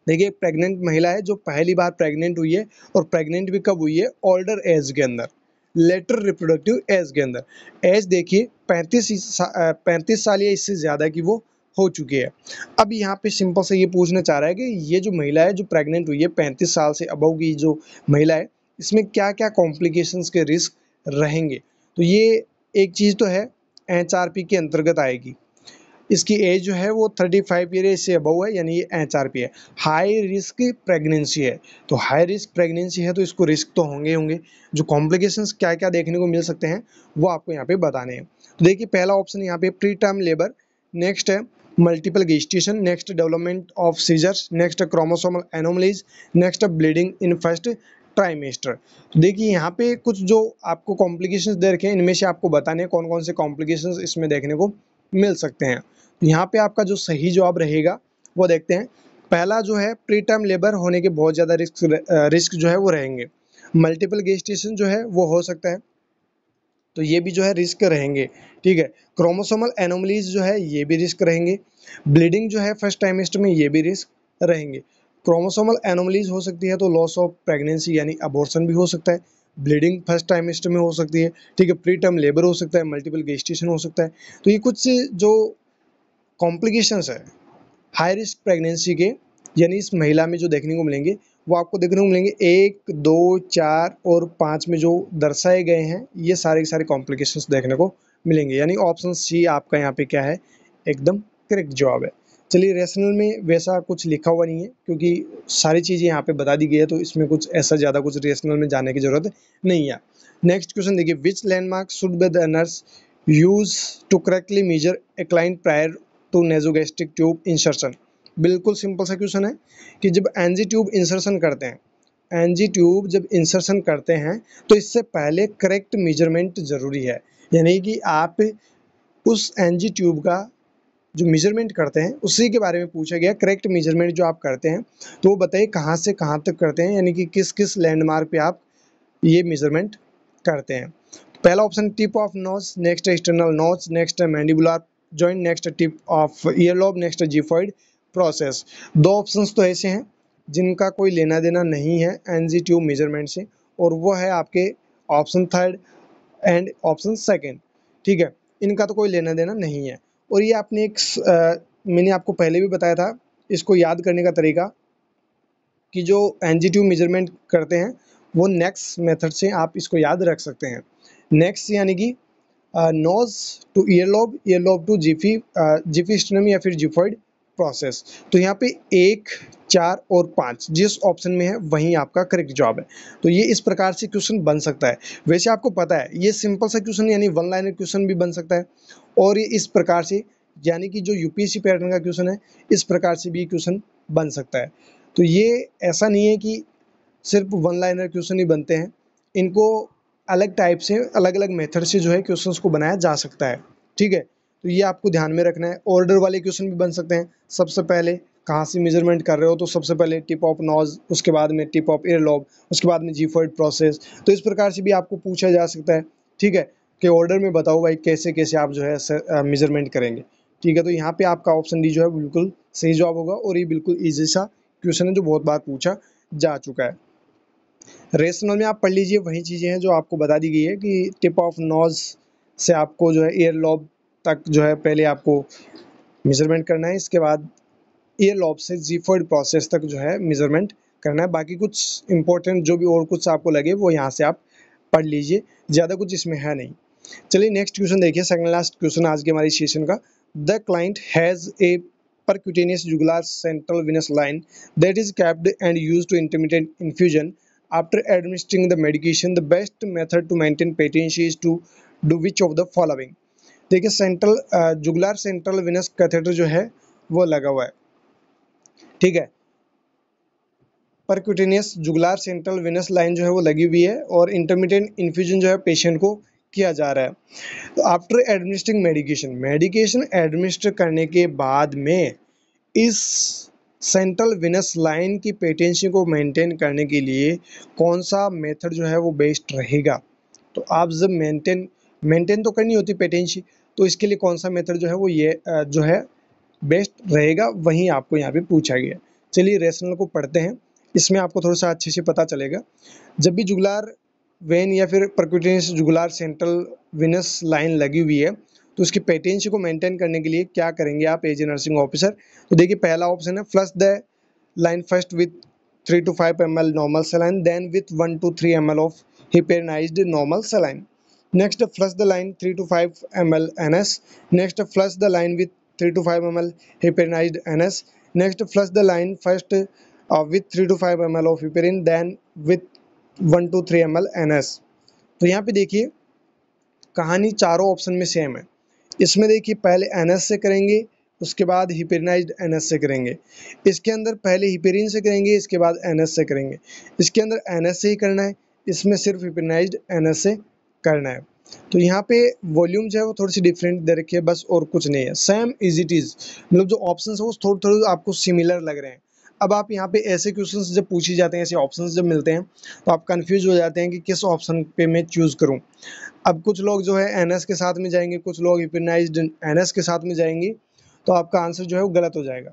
देखिए, प्रेग्नेंट महिला है जो पहली बार प्रेग्नेंट हुई है, और प्रेग्नेंट भी कब हुई है, ओल्डर एज के अंदर, लेटर रिप्रोडक्टिव एज के अंदर। एज देखिए 35 साल या इससे ज़्यादा की वो हो चुकी है। अब यहाँ पे सिंपल से ये पूछना चाह रहा है कि ये जो महिला है जो प्रेग्नेंट हुई है 35 साल से अबव की जो महिला है, इसमें क्या क्या कॉम्प्लिकेशंस के रिस्क रहेंगे। तो ये एक चीज़ तो है, एचआरपी के अंतर्गत आएगी। इसकी एज जो है वो 35 ईयर से अबव है, यानी ये एचआरपी है। हाई रिस्क प्रेगनेंसी है, तो हाई रिस्क प्रेगनेंसी है तो इसको रिस्क तो होंगे होंगे। जो कॉम्प्लिकेशंस क्या क्या देखने को मिल सकते हैं वो आपको यहाँ पे बताने हैं। तो देखिए, पहला ऑप्शन यहाँ पे प्री टर्म लेबर, नेक्स्ट है multiple gestation, next development of seizures, next chromosomal anomalies, next bleeding in first trimester. तो देखिए, यहाँ पे कुछ जो आपको कॉम्प्लिकेशंस दे रखे हैं, इनमें से आपको बताने हैं कौन कौन से कॉम्प्लिकेशंस इसमें देखने को मिल सकते हैं। यहाँ पे आपका जो सही जवाब रहेगा वो देखते हैं। पहला जो है, प्री टर्म लेबर होने के बहुत ज़्यादा रिस्क जो है वो रहेंगे। मल्टीपल गेस्टेशन जो है वो हो सकता है, तो ये भी जो है रिस्क रहेंगे, ठीक है। क्रोमोसोमल एनोमलीज जो है ये भी रिस्क रहेंगे। ब्लीडिंग जो है फर्स्ट टाइमेस्टर में, ये भी रिस्क रहेंगे। क्रोमोसोमल एनोमलीज हो सकती है तो लॉस ऑफ प्रेगनेंसी यानी अबॉर्शन भी हो सकता है। ब्लीडिंग फर्स्ट टाइमेस्टर में हो सकती है, ठीक है। प्री टर्म लेबर हो सकता है, मल्टीपल गेस्टेशन हो सकता है। तो ये कुछ जो कॉम्प्लिकेशंस है हाई रिस्क प्रेगनेंसी के, यानी इस महिला में जो देखने को मिलेंगे वो आपको देखने को मिलेंगे 1, 2, 4 और 5 में जो दर्शाए गए हैं, ये सारे के सारे कॉम्प्लिकेशंस देखने को मिलेंगे। यानी ऑप्शन सी आपका यहाँ पे क्या है, एकदम करेक्ट जवाब है। चलिए, रेशनल में वैसा कुछ लिखा हुआ नहीं है क्योंकि सारी चीज़ें यहाँ पे बता दी गई है, तो इसमें कुछ ऐसा ज़्यादा कुछ रेशनल में जाने की जरूरत नहीं है। नेक्स्ट क्वेश्चन देखिए, which landmark should be the nurse use to correctly measure a client prior to nasogastric tube insertion. बिल्कुल सिंपल सा क्वेश्चन है कि जब एनजी ट्यूब इंसर्शन करते हैं, एनजी ट्यूब जब इंसर्शन करते हैं तो इससे पहले करेक्ट मेजरमेंट ज़रूरी है। यानी कि आप उस एनजी ट्यूब का जो मेजरमेंट करते हैं उसी के बारे में पूछा गया। करेक्ट मेजरमेंट जो आप करते हैं तो वो बताइए कहाँ से कहाँ तक करते हैं, यानी कि किस किस लैंडमार्क पे आप ये मेजरमेंट करते हैं। पहला option tip of nose, next external nose, next mandibular joint, next tip of earlobe, next xiphoid process. दो ऑप्शंस तो ऐसे हैं जिनका कोई लेना देना नहीं है एनजी ट्यूब मेजरमेंट से, और वो है आपके option third and option second, ठीक है। इनका तो कोई लेना देना नहीं है। और ये आपने मैंने आपको पहले भी बताया था, इसको याद करने का तरीका कि जो एनजीट्यू मेजरमेंट करते हैं वो नेक्स्ट मेथड से आप इसको याद रख सकते हैं। नेक्स्ट यानी कि nose to earlobe, earlobe to xiphi, xiphisternum या फिर जिफॉइड प्रोसेस। तो यहाँ पे 1, 4 और 5 जिस ऑप्शन में है वही आपका करेक्ट जवाब है। तो ये इस प्रकार से क्वेश्चन बन सकता है। वैसे आपको पता है ये सिंपल सा क्वेश्चन यानी वन लाइनर क्वेश्चन भी बन सकता है, और ये इस प्रकार से यानी कि जो यूपीएससी पैटर्न का क्वेश्चन है इस प्रकार से भी क्वेश्चन बन सकता है। तो ये ऐसा नहीं है कि सिर्फ वन लाइनर क्वेश्चन ही बनते हैं, इनको अलग टाइप से अलग अलग मेथड से जो है क्वेश्चंस को बनाया जा सकता है। ठीक है, तो ये आपको ध्यान में रखना है। ऑर्डर वाले क्वेश्चन भी बन सकते हैं। सबसे पहले कहाँ से मेजरमेंट कर रहे हो, तो सबसे पहले टिप ऑफ नोज, उसके बाद में टिप ऑफ एयर लॉब, उसके बाद में जिफॉइड प्रोसेस। तो इस प्रकार से भी आपको पूछा जा सकता है। ठीक है, कि ऑर्डर में बताओ भाई कैसे कैसे आप जो है मेजरमेंट करेंगे। ठीक है, तो यहाँ पे आपका ऑप्शन डी जो है बिल्कुल सही जवाब होगा, और ये बिल्कुल ईजी सा क्वेश्चन है जो बहुत बार पूछा जा चुका है। रेशनल में आप पढ़ लीजिए, वही चीज़ें हैं जो आपको बता दी गई है कि टिप ऑफ नोज से आपको जो है ईयर लॉब तक जो है पहले आपको मेजरमेंट करना है, इसके बाद ईयर लॉब से जिफॉइड प्रोसेस तक जो है मेजरमेंट करना है। बाकी कुछ इंपॉर्टेंट जो भी और कुछ आपको लगे वो यहाँ से आप पढ़ लीजिए, ज़्यादा कुछ इसमें है नहीं। चलिए नेक्स्ट क्वेश्चन देखिए, सेकंड लास्ट क्वेश्चन आज के हमारी सेशन का। The client has a percutaneous jugular central venous line that is capped and used to intermittent infusion. After administering the medication, the best method to maintain patency is to do which of the following? देखिए central jugular central Venus catheter जो है वो लगा हुआ है। ठीक है, percutaneous jugular central Venus line जो है वो लगी हुई है, और इंटरमीडिएट इन्फ्यूजन जो है पेशेंट को किया जा रहा है। तो after administering medication, medication administer करने के बाद में इस सेंट्रल विनस लाइन की पेटेंसी को मेंटेन करने के लिए कौन सा मेथड जो है वो बेस्ट रहेगा। तो आप जब मेंटेन तो करनी होती पेटेंसी, तो इसके लिए कौन सा मेथड जो है वो ये जो है बेस्ट रहेगा, वही आपको यहाँ पे पूछा गया। चलिए रेशनल को पढ़ते हैं, इसमें आपको थोड़ा सा अच्छे से पता चलेगा। जब भी जुगुलार वेन या फिर परक्यूटेनियस जुगुलार सेंट्रल विनस लाइन लगी हुई है, तो उसकी पेटेंसी को मेंटेन करने के लिए क्या करेंगे आप एज ए नर्सिंग ऑफिसर। तो देखिए पहला ऑप्शन है flush the line first with 3 to 5 ml normal saline, then with 1 to 3 ml of heparinized normal saline. Next flush the line 3 to 5 ml NS. Next flush the line with 3 to 5 ml heparinized NS. Next flush the line first with 3 to 5 ml of heparin, then with 1 to 3 ml NS. तो यहाँ पे देखिए कहानी चारों ऑप्शन में सेम है। इसमें देखिए पहले NS से करेंगे, उसके बाद हिपेरिनाइज्ड NS से करेंगे। इसके अंदर पहले हिपेरिन से करेंगे, इसके बाद NS से करेंगे। इसके अंदर NS से ही करना है, इसमें सिर्फ हिपेरिनाइज्ड NS से करना है। तो यहाँ पे वॉल्यूम जो है वो थोड़ी सी डिफरेंट दे रखी है, बस और कुछ नहीं है। सेम इज इट इज, मतलब जो ऑप्शन है वो थोड़े थोड़े आपको सिमिलर लग रहे हैं। अब आप यहाँ पे ऐसे क्वेश्चंस जब पूछी जाते हैं, ऐसे ऑप्शंस जब मिलते हैं, तो आप कंफ्यूज हो जाते हैं कि किस ऑप्शन पे मैं चूज करूँ। अब कुछ लोग जो है NS के साथ में जाएंगे, कुछ लोग हिपेरिनाइज्ड NS के साथ में जाएंगे, तो आपका आंसर जो है वो गलत हो जाएगा।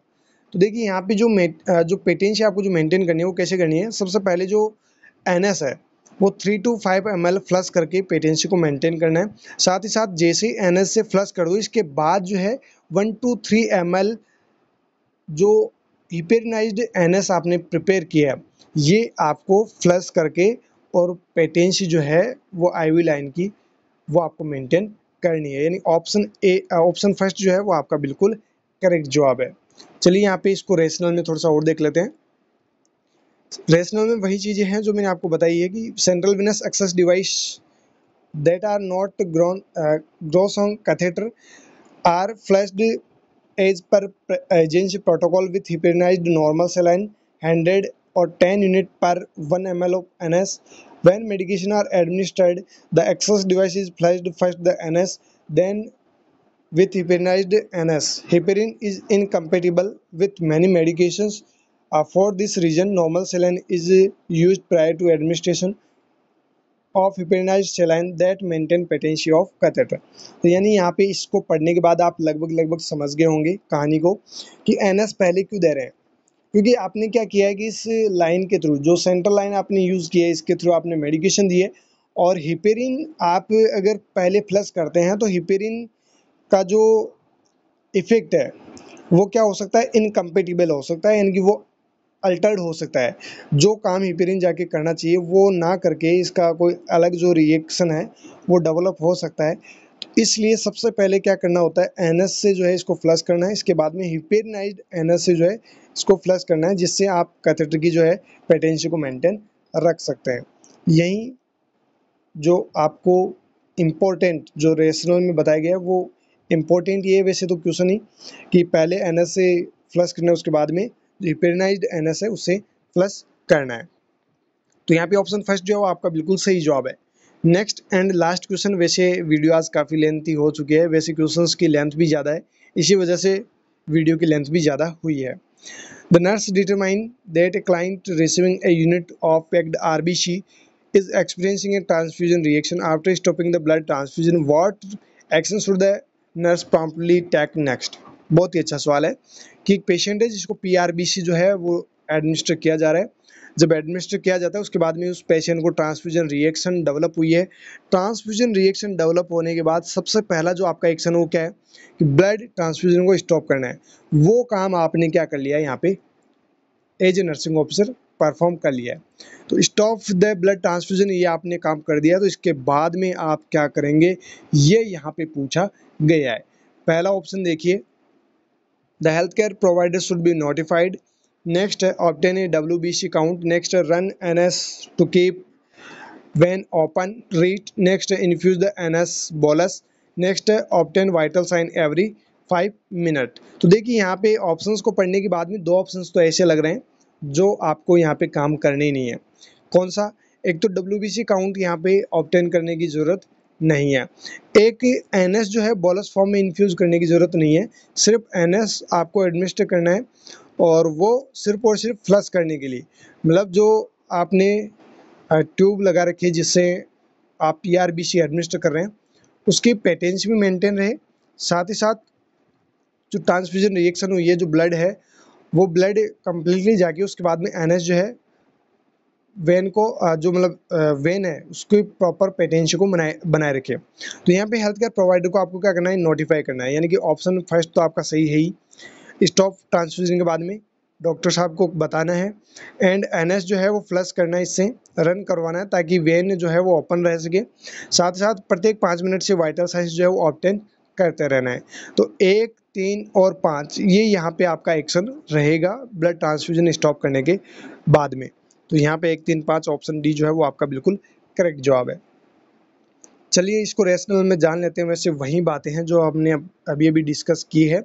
तो देखिए यहाँ पे जो पेटेंसी आपको जो मेंटेन करनी है वो कैसे करनी है। सबसे पहले जो NS है वो 3 to 5 ml फ्लश करके पेटेंसी को मेंटेन करना है। साथ ही साथ जैसे ही NS से फ्लश कर दो, इसके बाद जो है 1 to 3 ml जो हिपेरिनाइज्ड NS आपने प्रिपेयर किया है, ये आपको फ्लश करके और पेटेंसी जो है वो IV लाइन की वो आपको मेंटेन करनी है। यानी ऑप्शन फर्स्ट जो है वो आपका बिल्कुल करेक्ट जवाब है। चलिए यहाँ पे इसको रेशनल में थोड़ा सा और देख लेते हैं। रेशनल में वही चीज़ें हैं जो मैंने आपको बताई है कि central venous access device that are not gross on catheter are flushed as per agency protocol with heparinized normal saline 100 or 10 unit per 1 ml of NS. When medication are administered, the access device is flushed first the NS, then with heparinized NS. Heparin is incompatible with many medications. For this reason, normal saline is used prior to administration of heparinised सेलाइन that maintain patency of catheter. तो यानी यहाँ पे इसको पढ़ने के बाद आप लगभग समझ गए होंगे कहानी को कि NS पहले क्यों दे रहे हैं। क्योंकि आपने क्या किया है कि इस लाइन के थ्रू जो सेंट्रल लाइन आपने यूज़ की है, इसके थ्रू आपने मेडिकेशन दी है, और हिपेरिन आप अगर पहले फ्लश करते हैं तो हिपेरिन का जो इफेक्ट है वो क्या हो सकता है, इनकम्पेटिबल हो सकता है, यानी कि वो अल्टर्ड हो सकता है। जो काम हिपेरिन जाके करना चाहिए वो ना करके इसका कोई अलग जो रिएक्शन है वो डेवलप हो सकता है। तो इसलिए सबसे पहले क्या करना होता है, एनएस से जो है इसको फ्लश करना है, इसके बाद में हिपेरिनाइज्ड एनएस से जो है इसको फ्लश करना है, जिससे आप कैथेटर की जो है पेटेंसी को मेंटेन रख सकते हैं। यही जो आपको इम्पोर्टेंट जो रेशनल में बताया गया है वो इम्पोर्टेंट ये है, वैसे तो क्वेश्चन ही कि पहले एनएस से फ्लश करना है, उसके बाद में जो हिपेरिनाइज्ड एनएस है उससे फ्लश करना है। तो यहाँ पे ऑप्शन फर्स्ट जो है वो आपका बिल्कुल सही जवाब है। नेक्स्ट एंड लास्ट क्वेश्चन, वैसे वीडियो आज काफ़ी लेंथी हो चुकी है, वैसे क्वेश्चंस की लेंथ भी ज़्यादा है, इसी वजह से वीडियो की लेंथ भी ज़्यादा हुई है। The nurse determined that a client receiving a unit of packed RBC is experiencing a transfusion reaction after stopping the blood transfusion. What action should the nurse promptly take next? बहुत ही अच्छा सवाल है कि एक पेशेंट है जिसको PRBC जो है वो एडमिनिस्टर किया जा रहा है। जब एडमिनिस्टर किया जाता है उसके बाद में उस पेशेंट को ट्रांसफ्यूजन रिएक्शन डेवलप हुई है। ट्रांसफ्यूजन रिएक्शन डेवलप होने के बाद सबसे पहला जो आपका एक्शन वो क्या है कि ब्लड ट्रांसफ्यूजन को स्टॉप करना है। वो काम आपने क्या कर लिया है यहाँ पे as a nursing officer perform कर लिया है। तो स्टॉप द ब्लड ट्रांसफ्यूजन ये आपने काम कर दिया, तो इसके बाद में आप क्या करेंगे ये यहाँ पे पूछा गया है। पहला ऑप्शन देखिए, the health care provider should be notified. Next है obtain a WBC count. Next है run NS to keep when open read। next infuse the NS bolus। next obtain vital sign every 5 minute. तो देखिए यहाँ पे ऑप्शंस को पढ़ने के बाद में दो ऑप्शंस तो ऐसे लग रहे हैं जो आपको यहाँ पे काम करने ही नहीं है। कौन सा? एक तो WBC काउंट यहाँ पे ऑब्टेन करने की ज़रूरत नहीं है, एक NS जो है बोलस फॉर्म में इन्फ्यूज़ करने की ज़रूरत नहीं है, सिर्फ NS आपको एडमिनिस्टर करना है और वो सिर्फ और सिर्फ फ्लश करने के लिए, मतलब जो आपने ट्यूब लगा रखी है जिससे आप PRBC एडमिनिस्टर कर रहे हैं उसकी पेटेंसी भी मेंटेन रहे, साथ ही साथ जो ट्रांसफ्यूजन रिएक्शन हुई है जो ब्लड है वो ब्लड कम्प्लीटली जाके उसके बाद में NS जो है वेन को जो मतलब वेन है उसकी प्रॉपर पेटेंसी को बनाए रखे। तो यहाँ पे हेल्थ केयर प्रोवाइडर को आपको क्या करना है, नोटिफाई करना है, यानी कि ऑप्शन फर्स्ट तो आपका सही है ही, स्टॉप ट्रांसफ्यूजन के बाद में डॉक्टर साहब को बताना है एंड NS जो है वो फ्लश करना है, इससे रन करवाना है ताकि वेन जो है वो ओपन रह सके, साथ ही साथ प्रत्येक 5 मिनट से वाइटल साइंस जो है वो ऑब्टेन करते रहना है। तो 1, 3 और 5 ये यहाँ पे आपका एक्शन रहेगा ब्लड ट्रांसफ्यूजन स्टॉप करने के बाद में। तो यहाँ पे 1, 3, 5 ऑप्शन डी जो है वो आपका बिल्कुल करेक्ट जवाब है। चलिए इसको रेशनल में जान लेते हैं, वैसे वही बातें हैं जो हमने अभी अभी डिस्कस की है।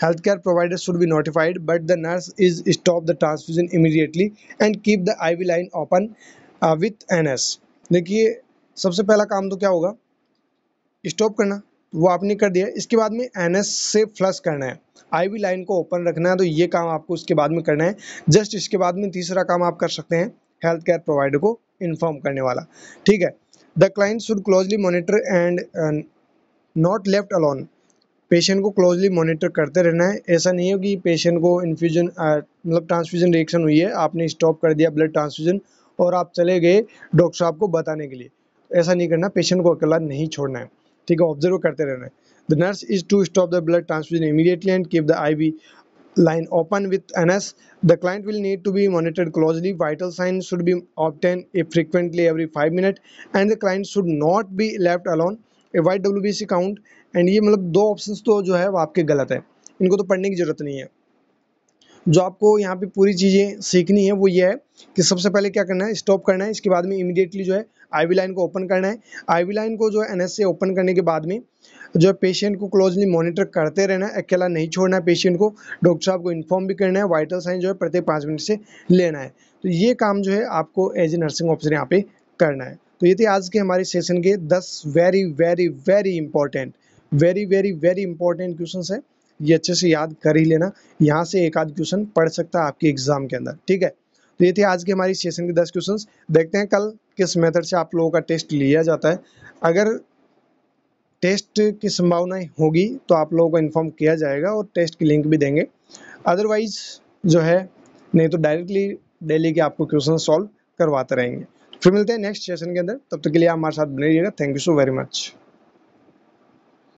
Health care provider should be notified but the nurse is stop the transfusion immediately and keep the IV line open with NS। देखिए सबसे पहला काम तो क्या होगा, स्टॉप करना, वो आपने कर दिया। इसके बाद में NS से फ्लश करना है, IV लाइन को ओपन रखना है, तो ये काम आपको उसके बाद में करना है। जस्ट इसके बाद में तीसरा काम आप कर सकते हैं हेल्थ केयर प्रोवाइडर को इन्फॉर्म करने वाला, ठीक है। The client should closely monitor and not left alone. Patient को क्लोजली मॉनिटर करते रहना है, ऐसा नहीं है कि पेशेंट को इन्फ्यूजन मतलब ट्रांसफ्यूजन रिएक्शन हुई है, आपने स्टॉप कर दिया ब्लड ट्रांसफ्यूजन और आप चले गए डॉक्टर साहब को बताने के लिए, ऐसा नहीं करना, पेशेंट को अकेला नहीं छोड़ना है, ठीक है, ऑब्जर्व करते रहना है। The nurse is to stop the blood transfusion immediately and keep the IV line open with NS। The client will need to be monitored closely. Vital signs should be obtained frequently every 5 minutes and the client should not be left alone। A wide WBC count। And ये मतलब दो ऑप्शंस तो जो है वो आपके गलत है, इनको तो पढ़ने की जरूरत नहीं है। जो आपको यहाँ पे पूरी चीज़ें सीखनी है वो ये है कि सबसे पहले क्या करना है, स्टॉप करना है, इसके बाद में इमीडिएटली जो है IV लाइन को ओपन करना है। IV लाइन को जो है NS से ओपन करने के बाद में जो है पेशेंट को क्लोजली मॉनिटर करते रहना है, अकेला नहीं छोड़ना है पेशेंट को, डॉक्टर साहब को इन्फॉर्म भी करना है, वाइटल साइन जो है प्रत्येक 5 मिनट से लेना है। तो ये काम जो है आपको एज ए नर्सिंग ऑफिसर यहाँ पे करना है। तो ये थे आज के हमारे सेशन के 10 very very very important very important question है, ये अच्छे से याद कर ही लेना, यहाँ से एक आध क्वेश्चन पढ़ सकता है आपके एग्जाम के अंदर, ठीक है। तो ये थे आज के हमारी सेशन के 10 क्वेश्चंस। देखते हैं कल किस मेथड से आप लोगों का टेस्ट लिया जाता है। अगर टेस्ट की संभावना होगी तो आप लोगों को इन्फॉर्म किया जाएगा और टेस्ट की लिंक भी देंगे, अदरवाइज जो है नहीं तो डायरेक्टली डेली के आपको क्वेश्चन सॉल्व करवाते रहेंगे। फिर मिलते हैं नेक्स्ट सेशन के अंदर, तब तक के लिए आप हमारे साथ बने रहिएगा। Thank you so very much.